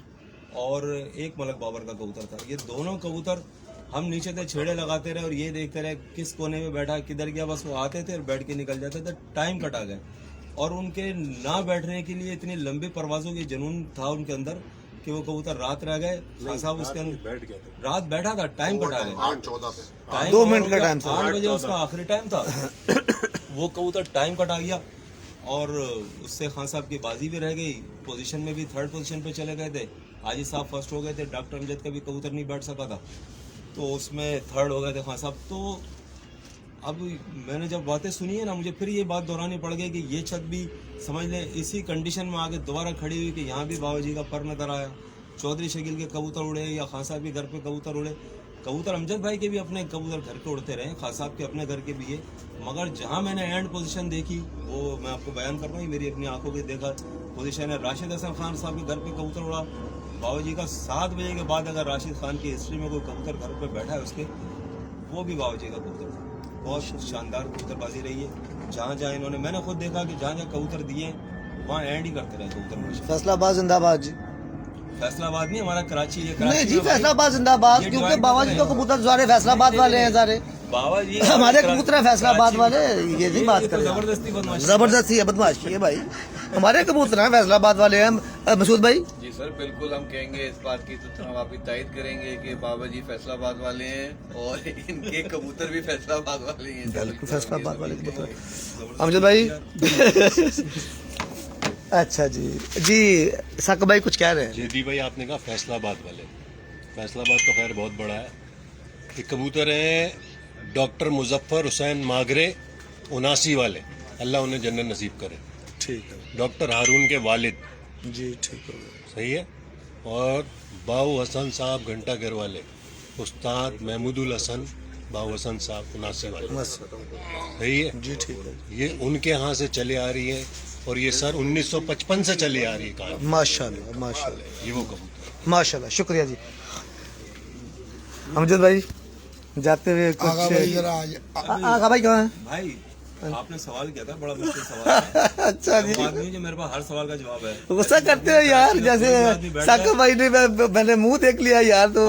Speaker 4: और एक मलक बाबर का कबूतर था। ये दोनों कबूतर हम नीचे थे, छेड़े लगाते रहे और ये देखते रहे किस कोने में बैठा, किधर गया, बस वो आते थे और बैठ के निकल जाते थे। टाइम कटा गए, और उनके ना बैठने के लिए इतनी लंबी परवाजों की जुनून था उनके अंदर कि वो कबूतर रात रह गए। खान साहब उसके अंदर
Speaker 8: बैठ गया था,
Speaker 4: रात बैठा था, टाइम कटा गया,
Speaker 2: 8-14 पे
Speaker 1: 2 मिनट का टाइम था,
Speaker 4: 8 बजे उसका आखिरी टाइम था। वो कबूतर टाइम कटा गया और उससे खान साहब की बाजी भी रह गई, पोजीशन में भी 3rd पोजीशन पे चले गए थे। आजी साहब फर्स्ट हो गए थे, डॉक्टर अमजद का भी कबूतर नहीं बैठ सका था, तो उसमें 3rd हो गए थे खान साहब। तो अब मैंने जब बातें सुनी है ना, मुझे फिर ये बात दोहरानी पड़ गई कि ये छत भी समझ लें इसी कंडीशन में आगे दोबारा खड़ी हुई कि यहाँ भी बाबा जी का पर नजर आया, चौधरी शकील के कबूतर उड़े या खान साहब के घर पे कबूतर उड़े। कबूतर अमजद भाई के भी अपने कबूतर घर के उड़ते रहे, खान साहब के अपने घर के भी है, मगर जहाँ मैंने एंड पोजीशन देखी वो मैं आपको बयान कर रहा हूँ, मेरी अपनी आंखों की देखा पोजीशन है। राशिद हसन खान साहब के घर पे कबूतर उड़ा, बाबा जी का 7 बजे के बाद अगर राशिद खान की हिस्ट्री में कोई कबूतर घर पे बैठा है उसके, वो भी बाबा जी का कबूतर था। बहुत शानदार कबूतरबाजी रही है। जहाँ जहाँ इन्होंने, मैंने खुद देखा कि जहाँ जहाँ कबूतर दिए वहाँ एंड ही करते रहे कबूतर।
Speaker 1: फैसलाबाद जिंदाबाद जी।
Speaker 4: फैसलाबाद नहीं, हमारा कराची है।
Speaker 1: नहीं जी, फैसलाबाद जिंदाबाद, क्योंकि बाबा जी तो कबूतर सारे फैसलाबाद वाले हैं सारे।
Speaker 4: बाबा जी
Speaker 1: हमारे कबूतर है फैसलाबाद वाले, ये नहीं बात करें।
Speaker 4: जबरदस्ती बदमाशी,
Speaker 1: जबरदस्ती है, बदमाशी है भाई। हमारे कबूतर हैं फैसलाबाद वाले हैं। मसूद भाई
Speaker 10: जी सर, बिल्कुल हम कहेंगे इस बात की, तो हम आपकी तायद करेंगे कि बाबा जी फैसलाबाद वाले हैं और इनके कबूतर भी फैसलाबाद वाले हैं।
Speaker 1: बिल्कुल फैसलाबाद वाले कबूतर। अमजद भाई अच्छा जी जी, साकिब भाई कुछ कह रहे हैं?
Speaker 8: जेदी भाई आपने कहा फैसलाबाद वाले, फैसलाबाद तो खैर बहुत बड़ा है। ये कबूतर है डॉक्टर मुजफ्फर हुसैन मागरे 79 वाले, अल्लाह उन्हें जन्नत नसीब करे।
Speaker 1: ठीक है
Speaker 8: डॉक्टर हारून के वालिद
Speaker 1: जी, ठीक है
Speaker 8: सही है। और बाऊ हसन साहब घंटा घर वाले, उस्ताद महमूदुल हसन बाऊ हसन साहब 79 वाले, सही है
Speaker 1: जी, ठीक है।
Speaker 8: ये उनके यहाँ से चले आ रही है और ये सर 1955 से चले आ रही है कहानी।
Speaker 1: माशाल्लाह माशाल्लाह,
Speaker 8: ये वो कबूतर
Speaker 1: माशाल्लाह, शुक्रिया जी। अमजद भाई जाते हुए
Speaker 3: आगा
Speaker 1: कुछ,
Speaker 3: भाई जरा आज
Speaker 1: आगा भाई कहाँ हैं?
Speaker 4: भाई आपने सवाल किया था, बड़ा मुश्किल सवाल है।
Speaker 1: अच्छा जी,
Speaker 4: वो आदमी जो मेरे पास हर सवाल का जवाब है।
Speaker 1: गुस्सा करते हो यार, जैसे साकिब भाई ने मैंने मुंह देख लिया यार, तो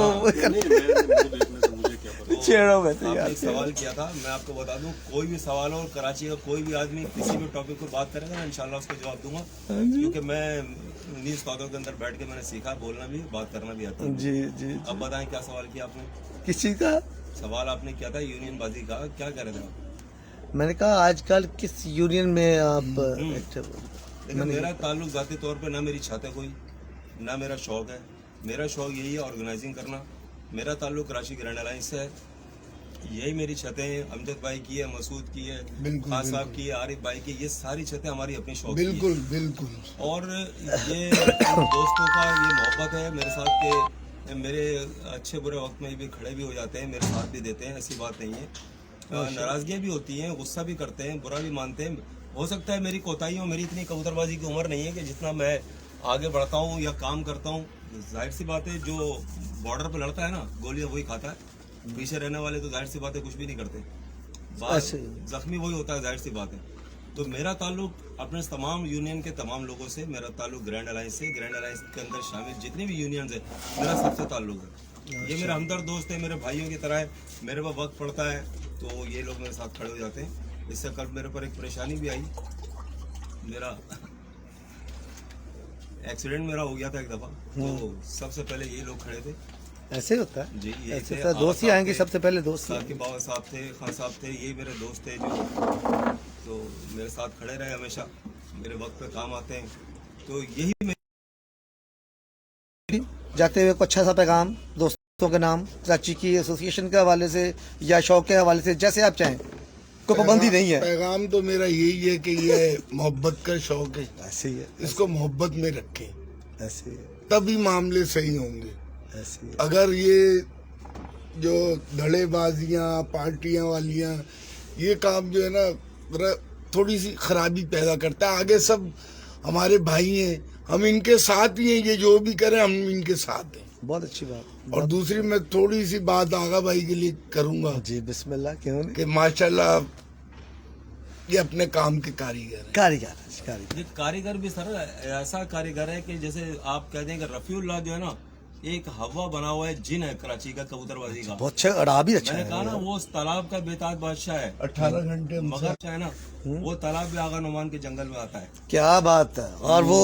Speaker 1: छेड़ो में तो
Speaker 4: आपने
Speaker 1: यार।
Speaker 4: एक सवाल किया था, मैं आपको बता दूं, कोई भी सवाल हो, कराची का कोई भी आदमी किसी भी टॉपिक पर बात करेगा ना, इंशाल्लाह उसको जवाब दूंगा, क्योंकि मैं न्यूज़ पौधों के अंदर बैठ के मैंने सीखा, बोलना भी बात करना भी आता है।
Speaker 1: जी जी,
Speaker 4: अब बताएं क्या सवाल किया आपने?
Speaker 1: किस चीज का
Speaker 4: सवाल आपने किया था यूनियन बाजी का, क्या कह रहे थे आप?
Speaker 1: मैंने कहा आजकल किस यूनियन में आप एक्टिव हो?
Speaker 4: देखिए, मेरा ताल्लुक जाती तौर पे ना मेरी छत है कोई, ना मेरा शौक है। मेरा शौक यही है ऑर्गेनाइजिंग करना। मेरा ताल्लुक कराची ग्रैंड अलायंस से है, यही मेरी छतें अमजद भाई की है, मसूद की है, खान साहब की है, आरिफ भाई की, ये सारी छतें हमारी अपनी शौक की
Speaker 3: बिल्कुल बिल्कुल।
Speaker 4: है। और ये दोस्तों का ये मोहब्बत है मेरे साथ के, मेरे अच्छे बुरे वक्त में भी खड़े भी हो जाते हैं, मेरे साथ भी देते हैं, ऐसी बात नहीं है। नाराजगियाँ भी होती हैं, गुस्सा भी करते हैं, बुरा भी मानते हैं। हो सकता है मेरी कोताही हो, मेरी इतनी कबूतरबाजी की उम्र नहीं है कि जितना मैं आगे बढ़ता हूँ या काम करता हूँ। जाहिर सी बात है, जो बॉर्डर पे लड़ता है ना, गोलियां वही खाता है। पीछे रहने वाले तो जाहिर सी बात है कुछ भी नहीं करते, जख्मी वही होता है, जाहिर सी बात है। तो मेरा ताल्लुक अपने तमाम यूनियन के तमाम लोगों से, मेरा ताल्लुक ग्रैंड अलायंस से, ग्रैंड अलायंस के अंदर शामिल जितने भी यूनियन है, मेरा सबसे ताल्लुक है। ये मेरा हमदर्द दोस्त है, मेरे भाइयों की तरह है। मेरे पर वक्त पड़ता है तो ये लोग मेरे साथ खड़े हो जाते हैं। इससे कल मेरे पर एक परेशानी भी आई, मेरा एक्सीडेंट मेरा हो गया था एक दफा, तो सबसे पहले ये लोग खड़े थे।
Speaker 1: ऐसे होता है
Speaker 4: जी, ये
Speaker 1: ऐसे
Speaker 4: थे,
Speaker 1: तो दोस्त ही
Speaker 4: आगा
Speaker 1: आएंगे
Speaker 4: साहब
Speaker 1: सबसे पहले, दोस्त ही
Speaker 4: साकिब बाबा साहब थे, खान साहब थे, ये मेरे दोस्त थे जो तो मेरे साथ खड़े रहे हमेशा, मेरे वक्त पे काम आते हैं। तो यही
Speaker 1: जाते हुए कुछ अच्छा सा पैगाम दोस्तों के नाम, कराची की एसोसिएशन के हवाले से या शौक के हवाले से, जैसे आप चाहें, कोई पाबंदी नहीं है।
Speaker 3: पैगाम तो मेरा यही है कि ये मोहब्बत का शौक है,
Speaker 1: ऐसे ही है,
Speaker 3: इसको मोहब्बत में रखें,
Speaker 1: ऐसे ही है,
Speaker 3: तभी मामले सही होंगे।
Speaker 1: ऐसे ही है।
Speaker 3: अगर ये जो धड़ेबाजियां, पार्टियां वालियां, ये काम जो है ना थोड़ी सी खराबी पैदा करता है। आगे सब हमारे भाई हैं, हम इनके साथ ही हैं, ये जो भी करें हम इनके साथ हैं।
Speaker 1: बहुत अच्छी बात।
Speaker 3: और दूसरी मैं थोड़ी सी बात आगा भाई के लिए करूंगा
Speaker 1: जी बिस्मिल्लाह, क्यों नहीं?
Speaker 3: कि माशाल्लाह ये अपने काम के कारीगर हैं।
Speaker 1: कारीगर
Speaker 4: ये कारीगर भी सर ऐसा कारीगर है कि जैसे आप कह दें कि रफीउल्लाह जो है ना, एक हवा बना हुआ है, जिन है कराची का कबूतरबाजी का।
Speaker 1: बहुत अच्छा, अड़ा भी अच्छा
Speaker 4: मैंने
Speaker 1: है।
Speaker 4: कहा ना, वो उस तालाब का बेताज बादशाह है,
Speaker 3: 18 घंटे
Speaker 4: मगर चाहे ना वो तालाब भी आगा नुमान के जंगल में आता है।
Speaker 1: क्या बात है। और वो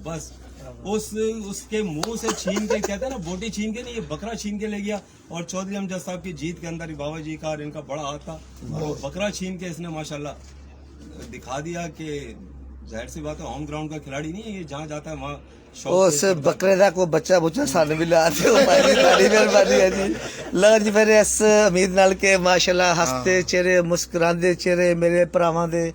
Speaker 4: बस उसके मुंह से छीन के, कहते हैं ना बोटी छीन के नहीं, ये बकरा छीन के ले गया। और चौधरी अमजद साहब की जीत के अंदर बाबा जी का और इनका बड़ा हाथ था, और बकरा छीन के इसने माशाल्लाह दिखा दिया कि जाहिर सी बात है होम ग्राउंड का खिलाड़ी नहीं है ये, जहाँ जाता है वहाँ
Speaker 1: उस बकरे का कोई बच्चा बुच्चा सामने भी लाते हो भाई, मेहरबानी है जी। लो जी, फिर इस उम्मीद नाल के माशाल्लाह हंसते चेहरे, मुस्कुराते चेहरे मेरे भरावां दे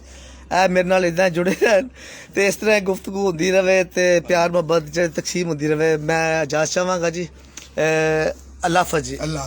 Speaker 1: ऐ मेरे नाल इदां जुड़े रहन ते इस तरह गुफ्तगू होंदी रहे ते प्यार मोहब्बत तकसीम होंदी रहे। मैं इजाज़त चाहांगा जी, अल्लाह हाफ़िज़ जी।
Speaker 3: अल्लाह